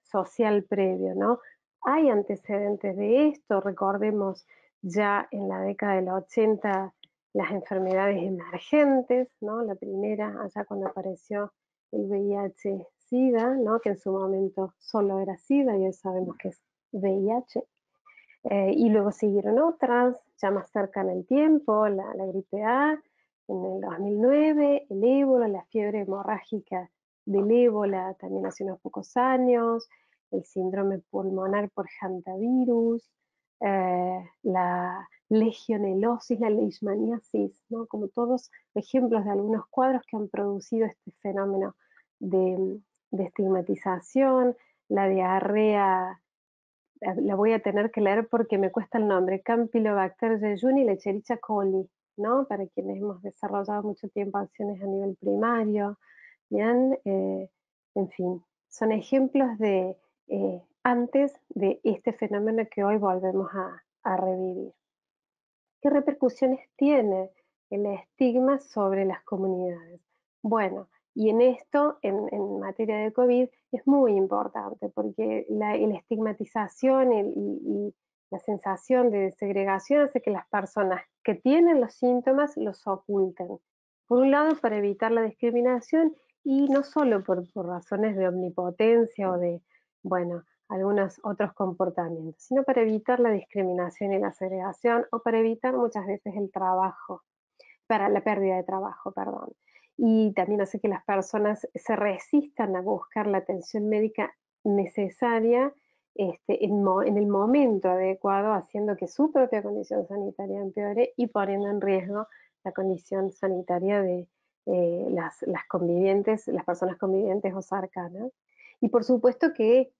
C: social previo, ¿no? Hay antecedentes de esto, recordemos ya en la década del 80 las enfermedades emergentes, ¿no? La primera, allá cuando apareció el VIH-Sida, ¿no? Que en su momento solo era SIDA y hoy sabemos que es VIH. Y luego siguieron otras, ya más cerca en el tiempo, la gripe A, en el 2009, el ébola, la fiebre hemorrágica del ébola también hace unos pocos años, el síndrome pulmonar por hantavirus, la legionelosis, la leishmaniasis, ¿no? Como todos ejemplos de algunos cuadros que han producido este fenómeno de estigmatización, la diarrea, la voy a tener que leer porque me cuesta el nombre, Campylobacter jejuni y Escherichia coli, ¿no? Para quienes hemos desarrollado mucho tiempo acciones a nivel primario, ¿bien? En fin, son ejemplos de antes de este fenómeno que hoy volvemos a revivir. ¿Qué repercusiones tiene el estigma sobre las comunidades? Bueno, y en esto, en materia de COVID, es muy importante porque la estigmatización y la sensación de segregación hace que las personas que tienen los síntomas los oculten. Por un lado, para evitar la discriminación y no solo por razones de omnipotencia o de, bueno, algunos otros comportamientos, sino para evitar la discriminación y la segregación o para evitar muchas veces el trabajo, para la pérdida de trabajo, perdón. Y también hace que las personas se resistan a buscar la atención médica necesaria en el momento adecuado, haciendo que su propia condición sanitaria empeore y poniendo en riesgo la condición sanitaria de las convivientes, las personas convivientes o cercanas. Y por supuesto que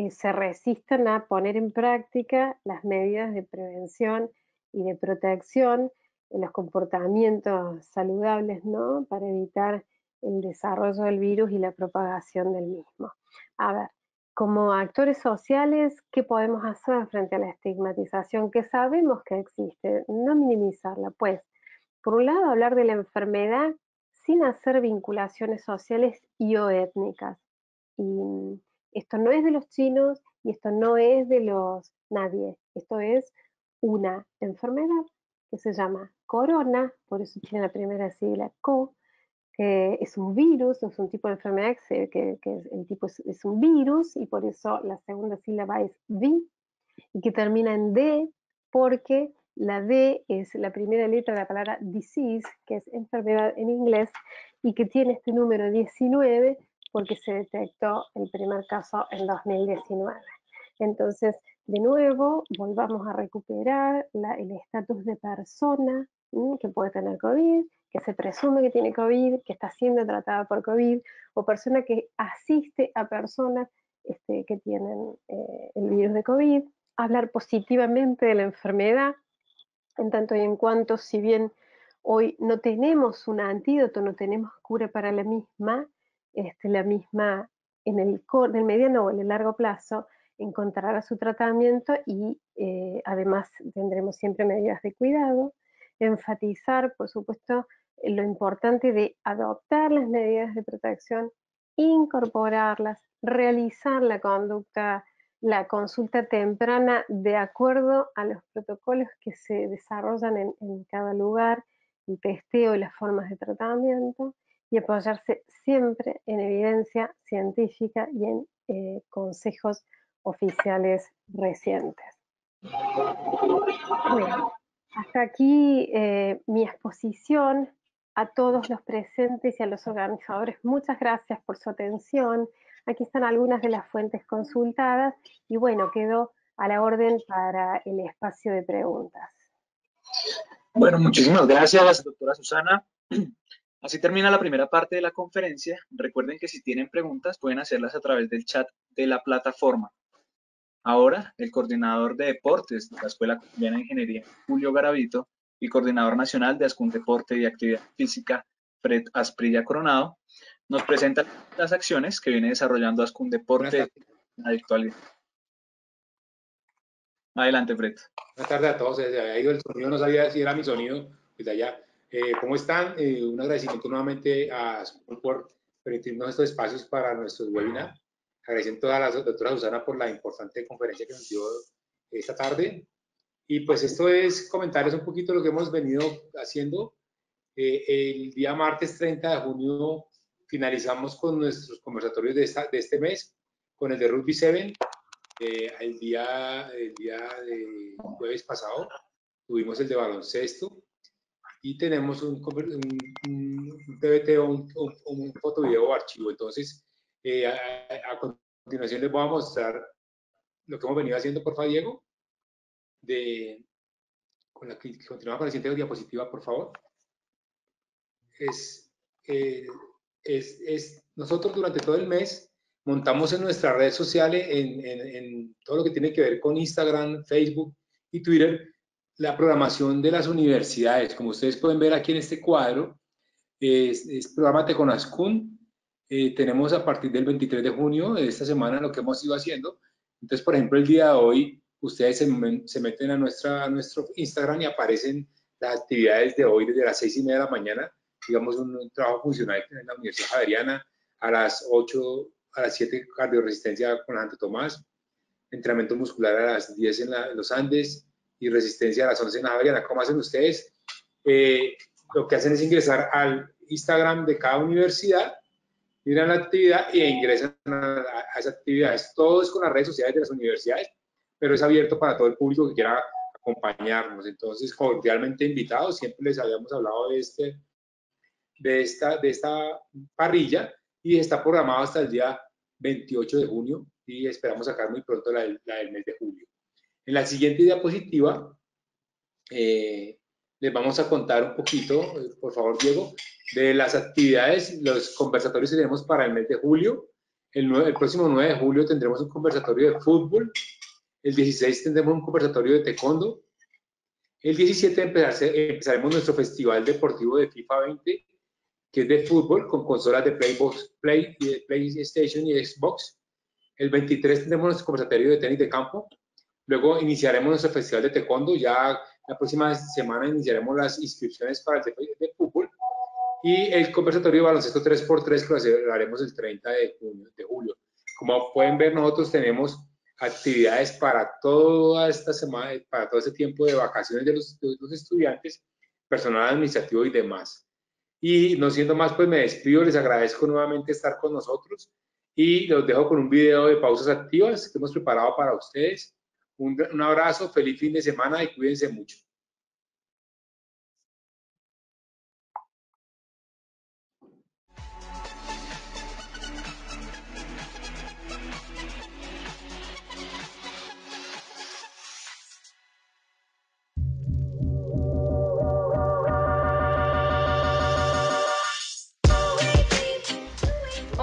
C: se resistan a poner en práctica las medidas de prevención y de protección en los comportamientos saludables, ¿no? Para evitar el desarrollo del virus y la propagación del mismo. A ver, como actores sociales, ¿qué podemos hacer frente a la estigmatización que sabemos que existe? No minimizarla, pues, por un lado, hablar de la enfermedad sin hacer vinculaciones sociales y o étnicas. Y esto no es de los chinos y esto no es de los nadie. Esto es una enfermedad que se llama corona, por eso tiene la primera sigla CO, que es un virus, es un tipo de enfermedad que el tipo es un virus y por eso la segunda sílaba es VI y que termina en D porque la D es la primera letra de la palabra disease, que es enfermedad en inglés, y que tiene este número 19 porque se detectó el primer caso en 2019. Entonces, de nuevo, volvamos a recuperar el estatus de persona que puede tener COVID, que se presume que tiene COVID, que está siendo tratada por COVID, o persona que asiste a personas que tienen el virus de COVID, hablar positivamente de la enfermedad, en tanto y en cuanto, si bien hoy no tenemos un antídoto, no tenemos cura para la misma en el mediano o en el largo plazo encontrará su tratamiento y además tendremos siempre medidas de cuidado, enfatizar, por supuesto, lo importante de adoptar las medidas de protección, incorporarlas, realizar la conducta, la consulta temprana de acuerdo a los protocolos que se desarrollan en cada lugar, el testeo y las formas de tratamiento, y apoyarse siempre en evidencia científica y en consejos oficiales recientes. Bueno, hasta aquí mi exposición. A todos los presentes y a los organizadores, muchas gracias por su atención. Aquí están algunas de las fuentes consultadas y bueno, quedo a la orden para el espacio de preguntas.
A: Bueno, muchísimas gracias, doctora Susana. Así termina la primera parte de la conferencia. Recuerden que si tienen preguntas pueden hacerlas a través del chat de la plataforma. Ahora, el coordinador de deportes de la Escuela Colombiana de Ingeniería, Julio Garavito, y coordinador nacional de Ascun Deporte y Actividad Física, Fred Asprilla Coronado, nos presentan las acciones que viene desarrollando Ascun Deporte en la actualidad. Adelante, Fred.
D: Buenas tardes a todos. Se había ido el sonido, no sabía si era mi sonido. Pues allá. ¿Cómo están? Un agradecimiento nuevamente a Ascun por permitirnos estos espacios para nuestros webinars. Agradeciendo a la doctora Susana por la importante conferencia que nos dio esta tarde. Y pues esto es comentarles un poquito lo que hemos venido haciendo. El día martes 30 de junio finalizamos con nuestros conversatorios de este mes, con el de Rugby 7. El día de jueves pasado tuvimos el de baloncesto y tenemos un PBT o un foto, video o archivo. Entonces, a continuación les voy a mostrar lo que hemos venido haciendo, por favor, Diego. Continuamos con la siguiente diapositiva, por favor. Nosotros durante todo el mes montamos en nuestras redes sociales, en todo lo que tiene que ver con Instagram, Facebook y Twitter, la programación de las universidades. Como ustedes pueden ver aquí en este cuadro, es Prográmate con Ascun. Tenemos a partir del 23 de junio de esta semana lo que hemos ido haciendo. Entonces, por ejemplo, el día de hoy, ustedes se meten a nuestro Instagram y aparecen las actividades de hoy desde las 6:30 de la mañana, digamos un trabajo funcional en la Universidad Javeriana, a las 8, a las 7 cardioresistencia con Santo Tomás, entrenamiento muscular a las 10 en los Andes y resistencia a las 11 en la Javeriana. ¿Cómo hacen ustedes? Lo que hacen es ingresar al Instagram de cada universidad, miran la actividad e ingresan a esas actividades. Todo es con las redes sociales de las universidades, pero es abierto para todo el público que quiera acompañarnos. Entonces, cordialmente invitados, siempre les habíamos hablado de esta parrilla y está programado hasta el día 28 de junio y esperamos sacar muy pronto la del mes de julio. En la siguiente diapositiva les vamos a contar un poquito, por favor, Diego, de las actividades, los conversatorios que tenemos para el mes de julio. El próximo 9 de julio tendremos un conversatorio de fútbol. El 16 tendremos un conversatorio de taekwondo. El 17 empezaremos nuestro festival deportivo de FIFA 20, que es de fútbol, con consolas de PlayStation y Xbox. El 23 tendremos nuestro conversatorio de tenis de campo. Luego iniciaremos nuestro festival de taekwondo. Ya la próxima semana iniciaremos las inscripciones para el de fútbol. Y el conversatorio de baloncesto 3x3 que lo haremos el 30 de julio. Como pueden ver, nosotros tenemos actividades para toda esta semana, para todo este tiempo de vacaciones de los estudiantes, personal administrativo y demás. Y no siendo más, pues me despido, les agradezco nuevamente estar con nosotros y los dejo con un video de pausas activas que hemos preparado para ustedes. Un abrazo, feliz fin de semana y cuídense mucho.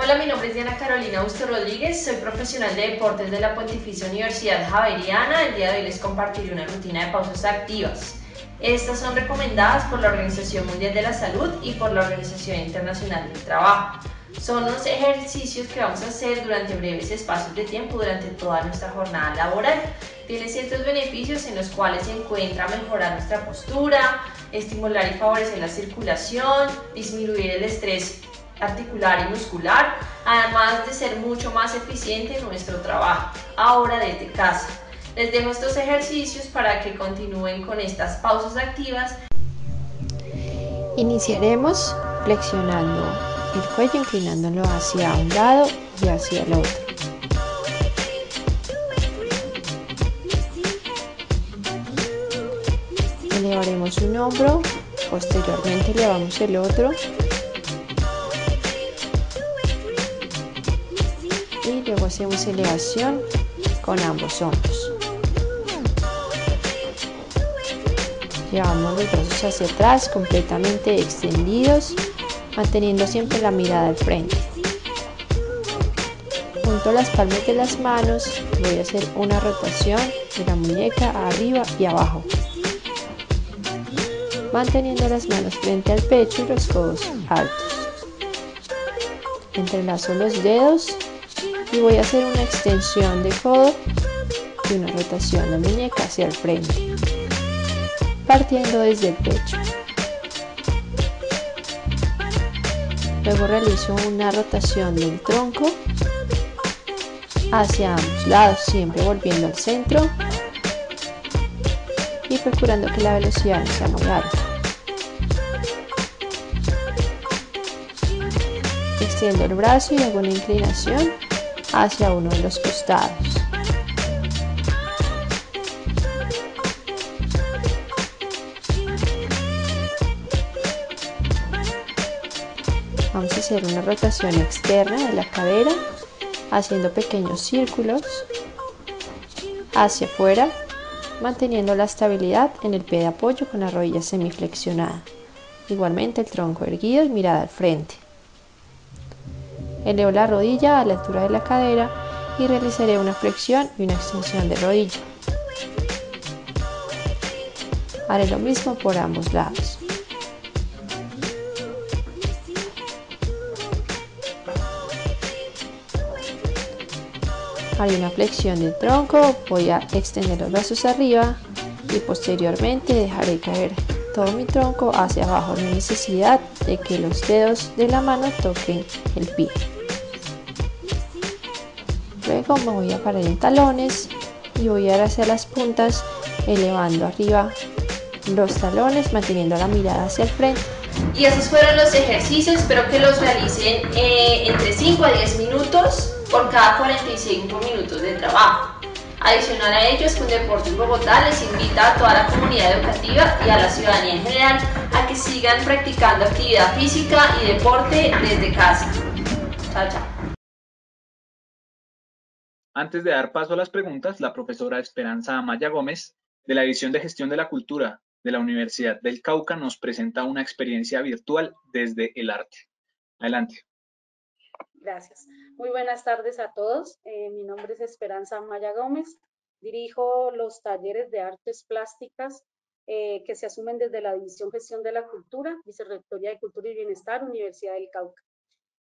E: Hola, mi nombre es Diana Carolina Busto Rodríguez, soy profesional de deportes de la Pontificia Universidad Javeriana. El día de hoy les compartiré una rutina de pausas activas. Estas son recomendadas por la Organización Mundial de la Salud y por la Organización Internacional del Trabajo. Son unos ejercicios que vamos a hacer durante breves espacios de tiempo durante toda nuestra jornada laboral. Tiene ciertos beneficios en los cuales se encuentra mejorar nuestra postura, estimular y favorecer la circulación, disminuir el estrés articular y muscular, además de ser mucho más eficiente en nuestro trabajo, ahora desde casa. Les dejo estos ejercicios para que continúen con estas pausas activas.
F: Iniciaremos flexionando el cuello, inclinándolo hacia un lado y hacia el otro. Elevaremos un hombro, posteriormente elevamos el otro. Y luego hacemos elevación con ambos hombros. Llevamos los brazos hacia atrás, completamente extendidos, manteniendo siempre la mirada al frente. Junto las palmas de las manos, voy a hacer una rotación de la muñeca arriba y abajo, manteniendo las manos frente al pecho y los codos altos. Entrelazo los dedos y voy a hacer una extensión de codo y una rotación de muñeca hacia el frente, partiendo desde el pecho. Luego realizo una rotación del tronco hacia ambos lados, siempre volviendo al centro y procurando que la velocidad no sea muy alta. Extiendo el brazo y hago una inclinación hacia uno de los costados. Vamos a hacer una rotación externa de la cadera, haciendo pequeños círculos hacia afuera, manteniendo la estabilidad en el pie de apoyo con la rodilla semiflexionada. Igualmente el tronco erguido y mirada al frente. Elevo la rodilla a la altura de la cadera y realizaré una flexión y una extensión de rodilla. Haré lo mismo por ambos lados. Haré una flexión del tronco, voy a extender los brazos arriba y posteriormente dejaré caer todo mi tronco hacia abajo, no hay necesidad de que los dedos de la mano toquen el pie. Luego me voy a parar en talones y voy a ir hacia las puntas, elevando arriba los talones, manteniendo la mirada hacia el frente.
E: Y esos fueron los ejercicios, espero que los realicen entre 5 a 10 minutos por cada 45 minutos de trabajo. Adicional a ello, Deportes Bogotá les invita a toda la comunidad educativa y a la ciudadanía en general a que sigan practicando actividad física y deporte desde casa. Chao, chao.
A: Antes de dar paso a las preguntas, la profesora Esperanza Amaya Gómez, de la División de Gestión de la Cultura de la Universidad del Cauca, nos presenta una experiencia virtual desde el arte. Adelante.
G: Gracias. Muy buenas tardes a todos. Mi nombre es Esperanza Amaya Gómez. Dirijo los talleres de artes plásticas que se asumen desde la División Gestión de la Cultura, Vicerrectoría de Cultura y Bienestar, Universidad del Cauca.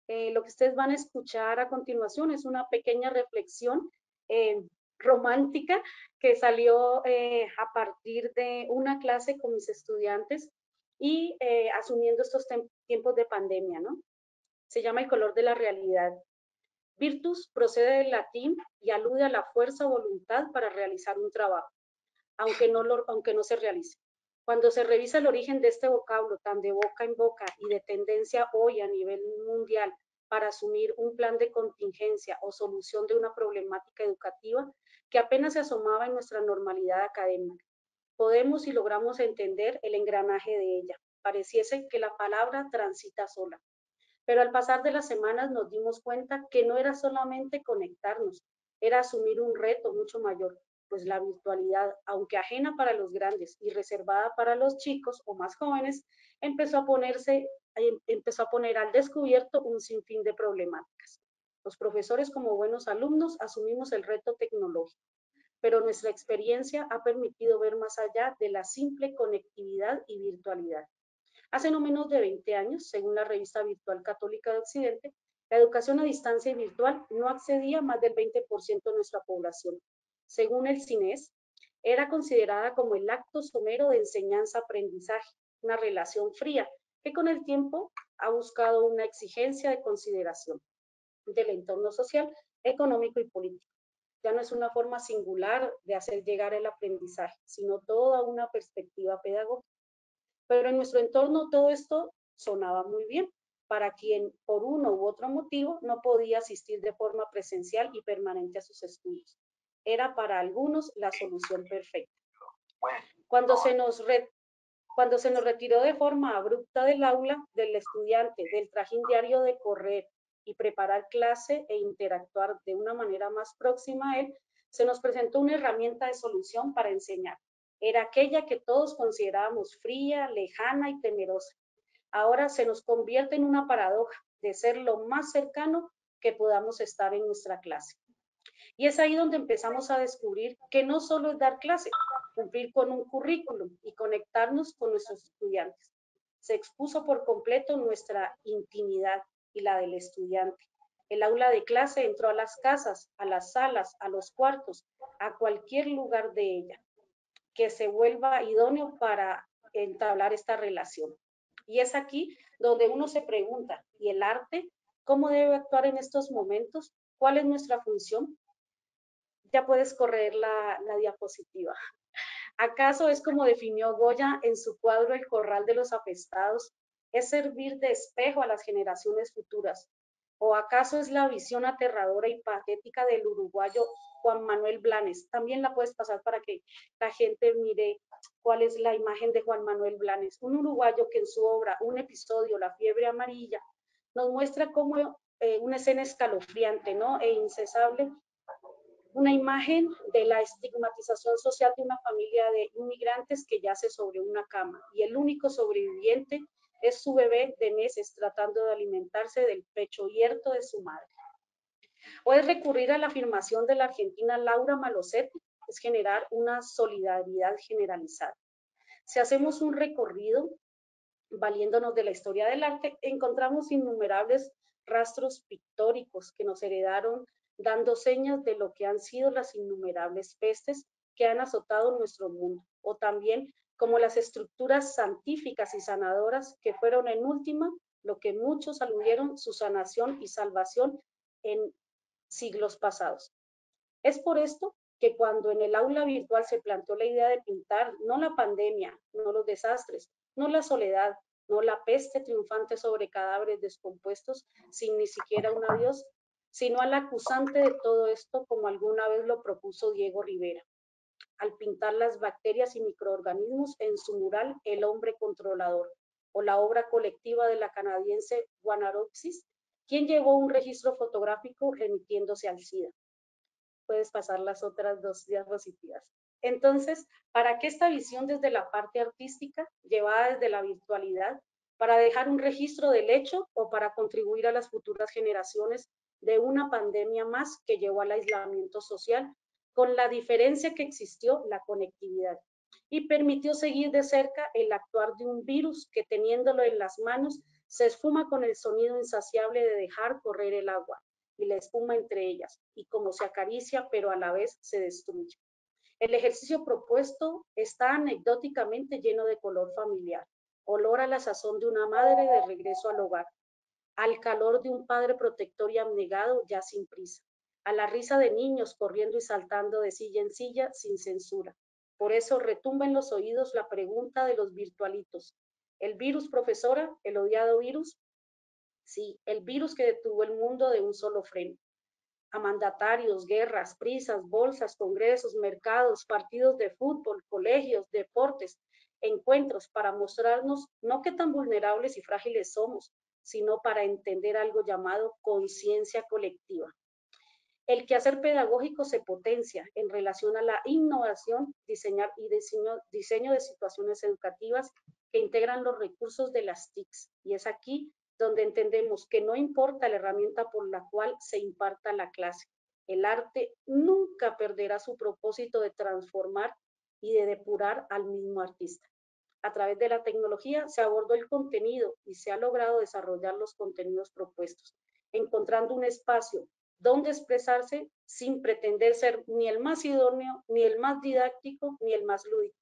G: Lo que ustedes van a escuchar a continuación es una pequeña reflexión romántica que salió a partir de una clase con mis estudiantes y asumiendo estos tiempos de pandemia, ¿no? Se llama El color de la realidad. Virtus procede del latín y alude a la fuerza o voluntad para realizar un trabajo, aunque no se realice. Cuando se revisa el origen de este vocablo tan de boca en boca y de tendencia hoy a nivel mundial para asumir un plan de contingencia o solución de una problemática educativa que apenas se asomaba en nuestra normalidad académica, podemos y logramos entender el engranaje de ella. Pareciese que la palabra transita sola. Pero al pasar de las semanas nos dimos cuenta que no era solamente conectarnos, era asumir un reto mucho mayor, pues la virtualidad, aunque ajena para los grandes y reservada para los chicos o más jóvenes, empezó a poner al descubierto un sinfín de problemáticas. Los profesores, como buenos alumnos, asumimos el reto tecnológico, pero nuestra experiencia ha permitido ver más allá de la simple conectividad y virtualidad. Hace no menos de 20 años, según la Revista Virtual Católica de Occidente, la educación a distancia y virtual no accedía a más del 20% de nuestra población. Según el CINES, era considerada como el acto somero de enseñanza-aprendizaje, una relación fría que con el tiempo ha buscado una exigencia de consideración del entorno social, económico y político. Ya no es una forma singular de hacer llegar el aprendizaje, sino toda una perspectiva pedagógica. Pero en nuestro entorno todo esto sonaba muy bien para quien por uno u otro motivo no podía asistir de forma presencial y permanente a sus estudios. Era para algunos la solución perfecta. Cuando se nos retiró de forma abrupta del aula, del estudiante, del trajín diario de correr y preparar clase e interactuar de una manera más próxima a él, se nos presentó una herramienta de solución para enseñar. Era aquella que todos considerábamos fría, lejana y temerosa. Ahora se nos convierte en una paradoja de ser lo más cercano que podamos estar en nuestra clase. Y es ahí donde empezamos a descubrir que no solo es dar clase, cumplir con un currículum y conectarnos con nuestros estudiantes. Se expuso por completo nuestra intimidad y la del estudiante. El aula de clase entró a las casas, a las salas, a los cuartos, a cualquier lugar de ella que se vuelva idóneo para entablar esta relación. Y es aquí donde uno se pregunta, ¿y el arte cómo debe actuar en estos momentos? ¿Cuál es nuestra función? Ya puedes correr la diapositiva. ¿Acaso es como definió Goya en su cuadro El corral de los apestados? ¿Es servir de espejo a las generaciones futuras? ¿O acaso es la visión aterradora y patética del uruguayo Juan Manuel Blanes? También la puedes pasar para que la gente mire cuál es la imagen de Juan Manuel Blanes, un uruguayo que en su obra Un episodio, La fiebre amarilla, nos muestra como una escena escalofriante, ¿no? E incesable, una imagen de la estigmatización social de una familia de inmigrantes que yace sobre una cama y el único sobreviviente es su bebé de meses tratando de alimentarse del pecho abierto de su madre. O es recurrir a la afirmación de la argentina Laura Malosetti, es generar una solidaridad generalizada. Si hacemos un recorrido valiéndonos de la historia del arte, encontramos innumerables rastros pictóricos que nos heredaron dando señas de lo que han sido las innumerables pestes que han azotado nuestro mundo, o también como las estructuras santíficas y sanadoras que fueron en última lo que muchos aludieron su sanación y salvación en siglos pasados. Es por esto que cuando en el aula virtual se planteó la idea de pintar no la pandemia, no los desastres, no la soledad, no la peste triunfante sobre cadáveres descompuestos sin ni siquiera un adiós, sino al acusante de todo esto, como alguna vez lo propuso Diego Rivera, al pintar las bacterias y microorganismos en su mural El hombre controlador, o la obra colectiva de la canadiense Guanaropsis, quien llevó un registro fotográfico remitiéndose al SIDA. Puedes pasar las otras 2 diapositivas. Entonces, ¿para qué esta visión desde la parte artística, llevada desde la virtualidad, para dejar un registro del hecho o para contribuir a las futuras generaciones de una pandemia más que llevó al aislamiento social, con la diferencia que existió la conectividad y permitió seguir de cerca el actuar de un virus que teniéndolo en las manos se esfuma con el sonido insaciable de dejar correr el agua y la espuma entre ellas, y como se acaricia, pero a la vez se destruye. El ejercicio propuesto está anecdóticamente lleno de color familiar, olor a la sazón de una madre de regreso al hogar, al calor de un padre protector y abnegado ya sin prisa, a la risa de niños corriendo y saltando de silla en silla sin censura. Por eso retumba en los oídos la pregunta de los virtualitos. ¿El virus, profesora? ¿El odiado virus? Sí, el virus que detuvo el mundo de un solo freno. A mandatarios, guerras, prisas, bolsas, congresos, mercados, partidos de fútbol, colegios, deportes, encuentros para mostrarnos no qué tan vulnerables y frágiles somos, sino para entender algo llamado conciencia colectiva. El quehacer pedagógico se potencia en relación a la innovación, diseño de situaciones educativas que integran los recursos de las TICs. Y es aquí donde entendemos que no importa la herramienta por la cual se imparta la clase, el arte nunca perderá su propósito de transformar y de depurar al mismo artista. A través de la tecnología se abordó el contenido y se ha logrado desarrollar los contenidos propuestos, encontrando un espacio donde expresarse sin pretender ser ni el más idóneo, ni el más didáctico, ni el más lúdico.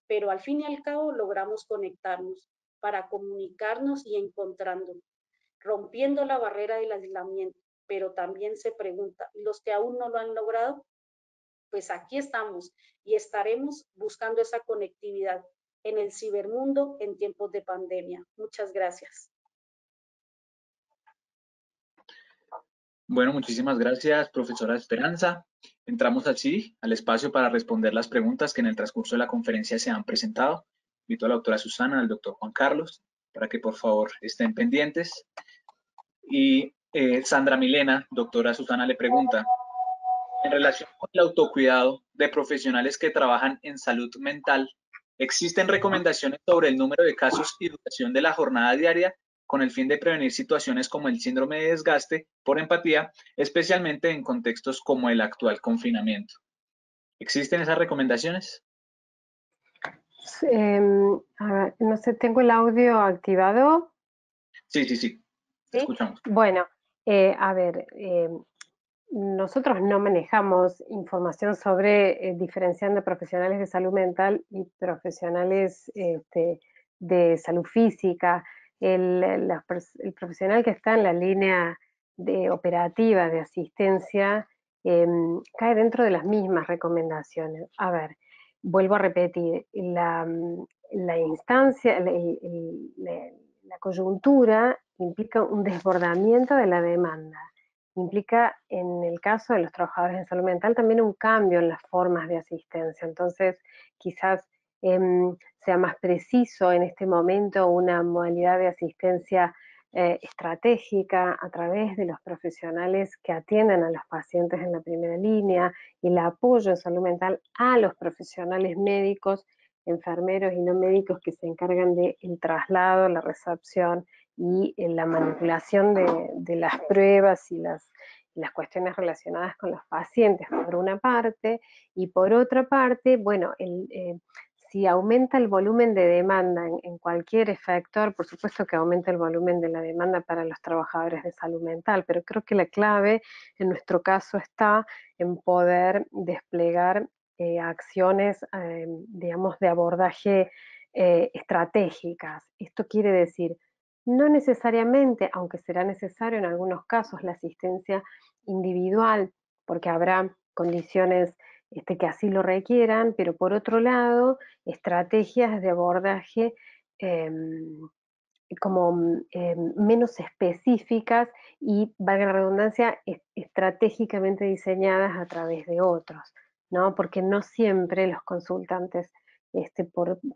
G: Pero al fin y al cabo logramos conectarnos para comunicarnos y encontrándonos, rompiendo la barrera del aislamiento. Pero también se pregunta, ¿los que aún no lo han logrado? Pues aquí estamos y estaremos buscando esa conectividad en el cibermundo en tiempos de pandemia. Muchas gracias.
A: Bueno, muchísimas gracias, profesora Esperanza. Entramos así al espacio para responder las preguntas que en el transcurso de la conferencia se han presentado. Invito a la doctora Susana, al doctor Juan Carlos, para que por favor estén pendientes. Y Sandra Milena, doctora Susana, le pregunta, en relación con el autocuidado de profesionales que trabajan en salud mental, ¿existen recomendaciones sobre el número de casos y duración de la jornada diaria con el fin de prevenir situaciones como el síndrome de desgaste por empatía, especialmente en contextos como el actual confinamiento? ¿Existen esas recomendaciones?
C: A ver, no sé, ¿tengo el audio activado?
A: Sí, te escuchamos.
C: Bueno, a ver, nosotros no manejamos información sobre diferenciando profesionales de salud mental y profesionales de salud física. El profesional que está en la línea operativa de asistencia cae dentro de las mismas recomendaciones. A ver, vuelvo a repetir, la instancia, la coyuntura implica un desbordamiento de la demanda. Implica, en el caso de los trabajadores en salud mental, también un cambio en las formas de asistencia. Entonces, quizás sea más preciso en este momento una modalidad de asistencia estratégica a través de los profesionales que atienden a los pacientes en la primera línea y el apoyo en salud mental a los profesionales médicos enfermeros y no médicos que se encargan del traslado, la recepción y la manipulación de las pruebas y las cuestiones relacionadas con los pacientes, por una parte, y por otra parte, bueno, si aumenta el volumen de demanda en cualquier efector, por supuesto que aumenta el volumen de la demanda para los trabajadores de salud mental, pero creo que la clave en nuestro caso está en poder desplegar acciones, digamos, de abordaje estratégicas. Esto quiere decir, no necesariamente, aunque será necesario en algunos casos la asistencia individual, porque habrá condiciones que así lo requieran, pero por otro lado, estrategias de abordaje como menos específicas y, valga la redundancia, estratégicamente diseñadas a través de otros, ¿no? Porque no siempre los consultantes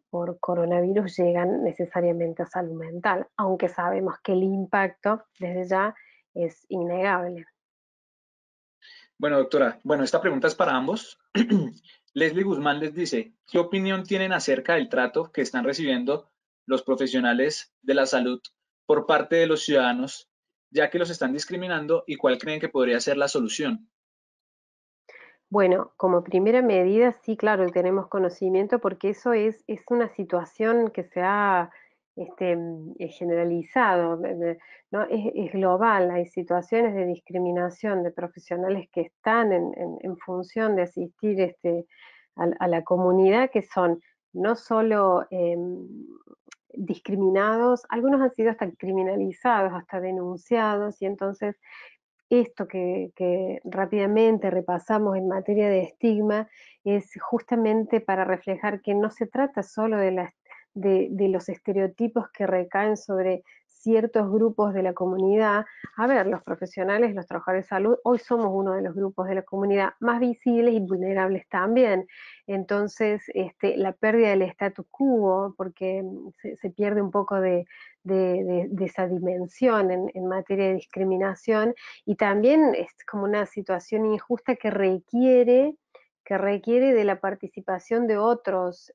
C: por coronavirus llegan necesariamente a salud mental, aunque sabemos que el impacto desde ya es innegable.
A: Bueno, doctora, bueno, esta pregunta es para ambos. Leslie Guzmán les dice, ¿qué opinión tienen acerca del trato que están recibiendo los profesionales de la salud por parte de los ciudadanos, ya que los están discriminando, y cuál creen que podría ser la solución?
C: Bueno, como primera medida, sí, claro, tenemos conocimiento porque eso es una situación que se ha generalizado, ¿no? Es global, hay situaciones de discriminación de profesionales que están en función de asistir a la comunidad, que son no solo discriminados, algunos han sido hasta criminalizados, hasta denunciados, y entonces esto que rápidamente repasamos en materia de estigma es justamente para reflejar que no se trata solo de los estereotipos que recaen sobre ciertos grupos de la comunidad. A ver, los profesionales, los trabajadores de salud, hoy somos uno de los grupos de la comunidad más visibles y vulnerables también. Entonces, la pérdida del statu quo, porque se pierde un poco de esa dimensión en materia de discriminación, y también es como una situación injusta que requiere de la participación de otros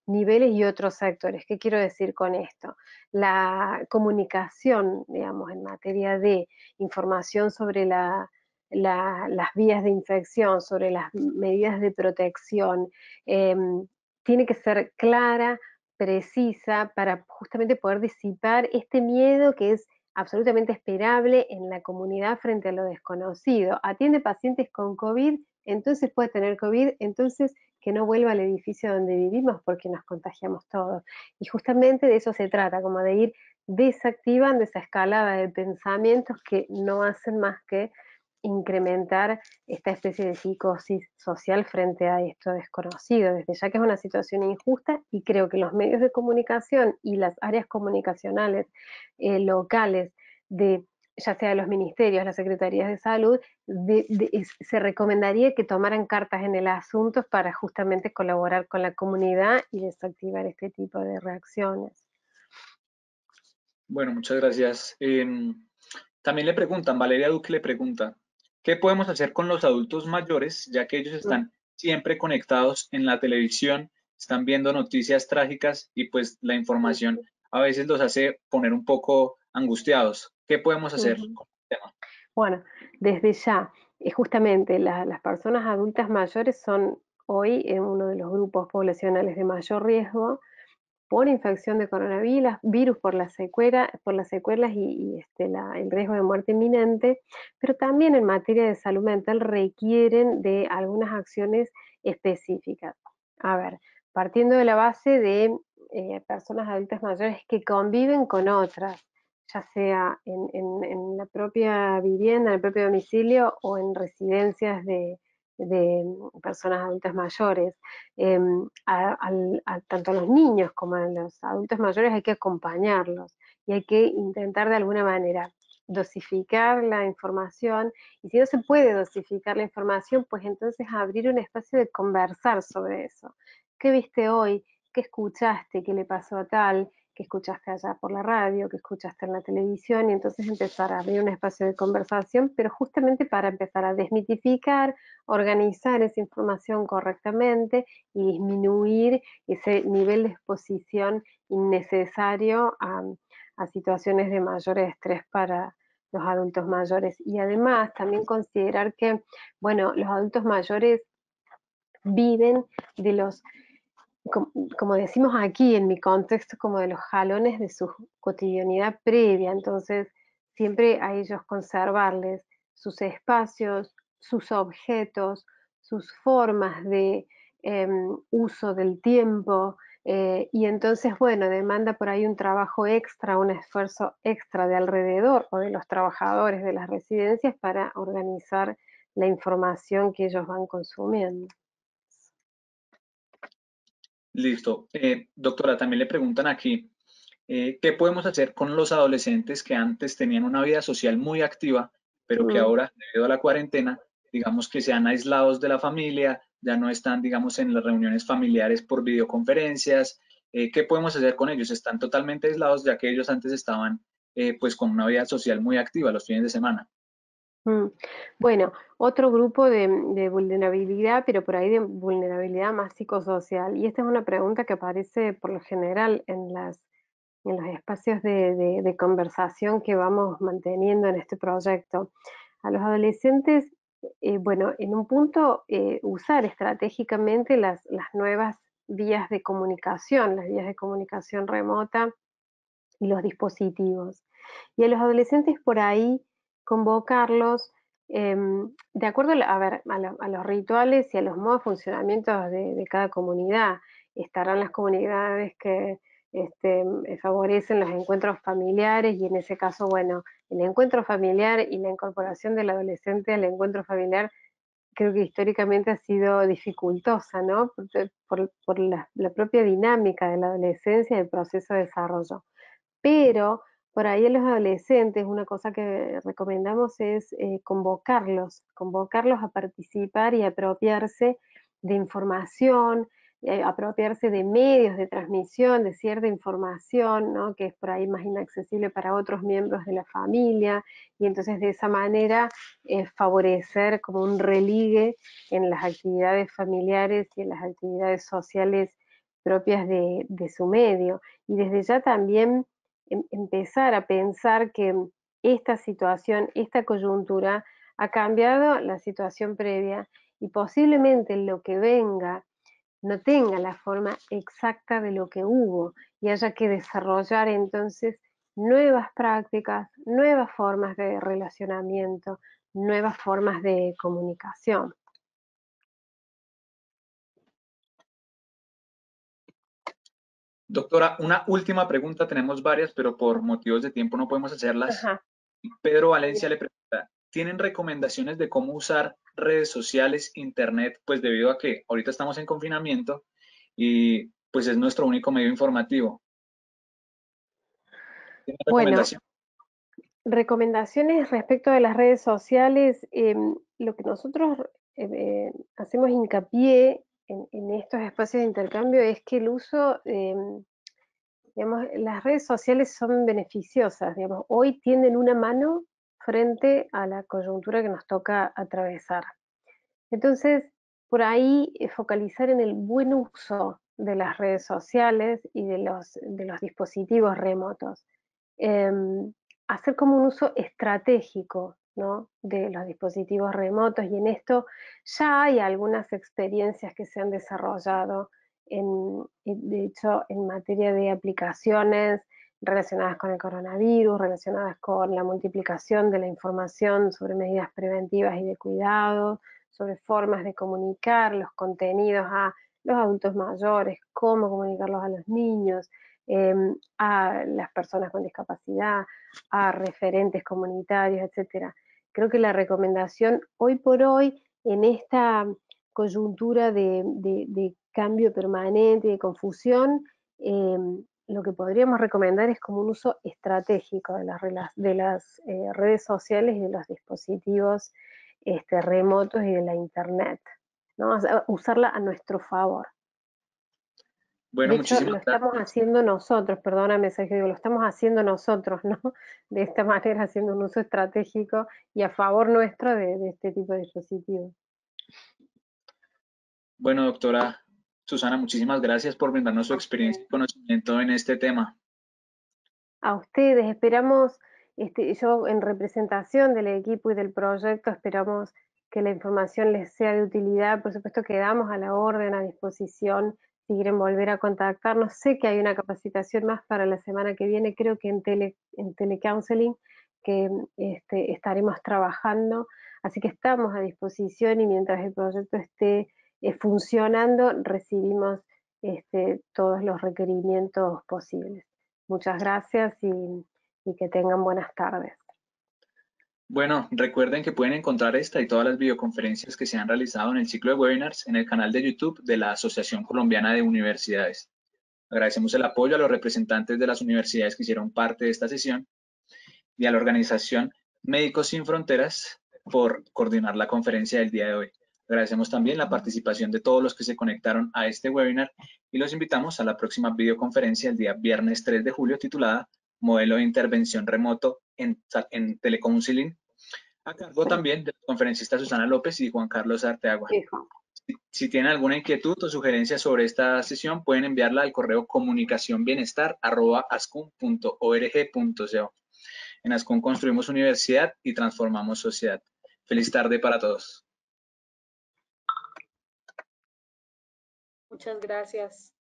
C: niveles y otros sectores. ¿Qué quiero decir con esto? La comunicación, digamos, en materia de información sobre las vías de infección, sobre las medidas de protección, tiene que ser clara, precisa, para justamente poder disipar este miedo que es absolutamente esperable en la comunidad frente a lo desconocido. Atiende pacientes con COVID, entonces puede tener COVID, entonces que no vuelva al edificio donde vivimos porque nos contagiamos todos. Y justamente de eso se trata, como de ir desactivando esa escalada de pensamientos que no hacen más que incrementar esta especie de psicosis social frente a esto desconocido, desde ya que es una situación injusta, y creo que los medios de comunicación y las áreas comunicacionales locales ya sea de los ministerios, las secretarías de salud, se recomendaría que tomaran cartas en el asunto para justamente colaborar con la comunidad y desactivar este tipo de reacciones.
A: Bueno, muchas gracias. También le preguntan, Valeria Duque le pregunta, ¿qué podemos hacer con los adultos mayores, ya que ellos están siempre conectados en la televisión, están viendo noticias trágicas y pues la información a veces los hace poner un poco angustiados? ¿Qué podemos hacer con el tema?
C: Bueno, desde ya, justamente las personas adultas mayores son hoy uno de los grupos poblacionales de mayor riesgo por infección de coronavirus, por las secuelas y el riesgo de muerte inminente, pero también en materia de salud mental requieren de algunas acciones específicas. A ver, partiendo de la base de personas adultas mayores que conviven con otras, ya sea en la propia vivienda, en el propio domicilio o en residencias de personas adultas mayores. Tanto a los niños como a los adultos mayores hay que acompañarlos y hay que intentar de alguna manera dosificar la información, y si no se puede dosificar la información, pues entonces abrir un espacio de conversar sobre eso. ¿Qué viste hoy? ¿Qué escuchaste? ¿Qué le pasó a tal? que escuchaste allá por la radio, que escuchaste en la televisión, y entonces empezar a abrir un espacio de conversación, pero justamente para empezar a desmitificar, organizar esa información correctamente y disminuir ese nivel de exposición innecesario a situaciones de mayor estrés para los adultos mayores. Y además también considerar que, bueno, los adultos mayores viven de los, como decimos aquí en mi contexto, como de los jalones de su cotidianidad previa. Entonces, siempre a ellos conservarles sus espacios, sus objetos, sus formas de uso del tiempo, y entonces, bueno, demanda por ahí un trabajo extra, un esfuerzo extra de alrededor o de los trabajadores de las residencias para organizar la información que ellos van consumiendo.
A: Listo. Doctora, también le preguntan aquí, ¿qué podemos hacer con los adolescentes que antes tenían una vida social muy activa, pero que ahora, debido a la cuarentena, digamos que se han aislados de la familia, ya no están, digamos, en las reuniones familiares por videoconferencias? ¿Qué podemos hacer con ellos? Están totalmente aislados, ya que ellos antes estaban, pues, con una vida social muy activa los fines de semana.
C: Bueno, otro grupo de vulnerabilidad, pero por ahí de vulnerabilidad más psicosocial. Y esta es una pregunta que aparece por lo general en los espacios de conversación que vamos manteniendo en este proyecto. A los adolescentes, bueno, en un punto, usar estratégicamente las nuevas vías de comunicación, las vías de comunicación remota y los dispositivos. Y a los adolescentes por ahí convocarlos, de acuerdo a los rituales y a los modos de funcionamiento de cada comunidad. Estarán las comunidades que favorecen los encuentros familiares, y en ese caso, bueno, el encuentro familiar y la incorporación del adolescente al encuentro familiar creo que históricamente ha sido dificultosa, ¿no? Por la propia dinámica de la adolescencia y el proceso de desarrollo. Pero por ahí a los adolescentes una cosa que recomendamos es convocarlos a participar y apropiarse de información, apropiarse de medios de transmisión de cierta información, ¿no? Que es por ahí más inaccesible para otros miembros de la familia, y entonces de esa manera favorecer como un religue en las actividades familiares y en las actividades sociales propias de su medio. Y desde ya también empezar a pensar que esta situación, esta coyuntura, ha cambiado la situación previa, y posiblemente lo que venga no tenga la forma exacta de lo que hubo, y haya que desarrollar entonces nuevas prácticas, nuevas formas de relacionamiento, nuevas formas de comunicación.
A: Doctora, una última pregunta, tenemos varias, pero por motivos de tiempo no podemos hacerlas.
C: Ajá.
A: Pedro Valencia le pregunta, ¿tienen recomendaciones de cómo usar redes sociales, internet? Pues debido a que ahorita estamos en confinamiento y pues es nuestro único medio informativo. ¿Tienen
C: Bueno,
A: recomendación?
C: recomendaciones respecto de las redes sociales, lo que nosotros hacemos hincapié en estos espacios de intercambio es que el uso, digamos, las redes sociales son beneficiosas, digamos, hoy tienden una mano frente a la coyuntura que nos toca atravesar. Entonces, por ahí focalizar en el buen uso de las redes sociales y de los dispositivos remotos. Hacer como un uso estratégico, ¿no? De los dispositivos remotos, y en esto ya hay algunas experiencias que se han desarrollado, de hecho, en materia de aplicaciones relacionadas con el coronavirus, relacionadas con la multiplicación de la información sobre medidas preventivas y de cuidado, sobre formas de comunicar los contenidos a los adultos mayores, cómo comunicarlos a los niños, a las personas con discapacidad, a referentes comunitarios, etcétera. Creo que la recomendación hoy por hoy, en esta coyuntura de cambio permanente, de confusión, lo que podríamos recomendar es como un uso estratégico de las redes sociales y de los dispositivos remotos y de la internet, ¿no? O sea, usarla a nuestro favor.
A: Bueno,
C: de hecho, lo
A: muchísimas
C: estamos
A: gracias.
C: haciendo nosotros, perdóname, Sergio, digo, lo estamos haciendo nosotros, ¿no? De esta manera, haciendo un uso estratégico y a favor nuestro de este tipo de dispositivos.
A: Bueno, doctora Susana, muchísimas gracias por brindarnos su experiencia y conocimiento en este tema.
C: A ustedes, esperamos, yo en representación del equipo y del proyecto, esperamos que la información les sea de utilidad. Por supuesto, quedamos a la orden, a disposición, si quieren volver a contactarnos. Sé que hay una capacitación más para la semana que viene, creo que en telecounseling, que estaremos trabajando. Así que estamos a disposición y mientras el proyecto esté funcionando, recibimos todos los requerimientos posibles. Muchas gracias y que tengan buenas tardes.
A: Bueno, recuerden que pueden encontrar esta y todas las videoconferencias que se han realizado en el ciclo de webinars en el canal de YouTube de la Asociación Colombiana de Universidades. Agradecemos el apoyo a los representantes de las universidades que hicieron parte de esta sesión y a la organización Médicos Sin Fronteras por coordinar la conferencia del día de hoy. Agradecemos también la participación de todos los que se conectaron a este webinar y los invitamos a la próxima videoconferencia el día viernes 3 de julio titulada Modelo de Intervención Remoto en Telecounseling, a cargo también de los conferencistas Susana López y Juan Carlos Arteagua. Si tienen alguna inquietud o sugerencia sobre esta sesión, pueden enviarla al correo comunicacionbienestar@ascun.org.co. En Ascun construimos universidad y transformamos sociedad. Feliz tarde para todos.
G: Muchas gracias.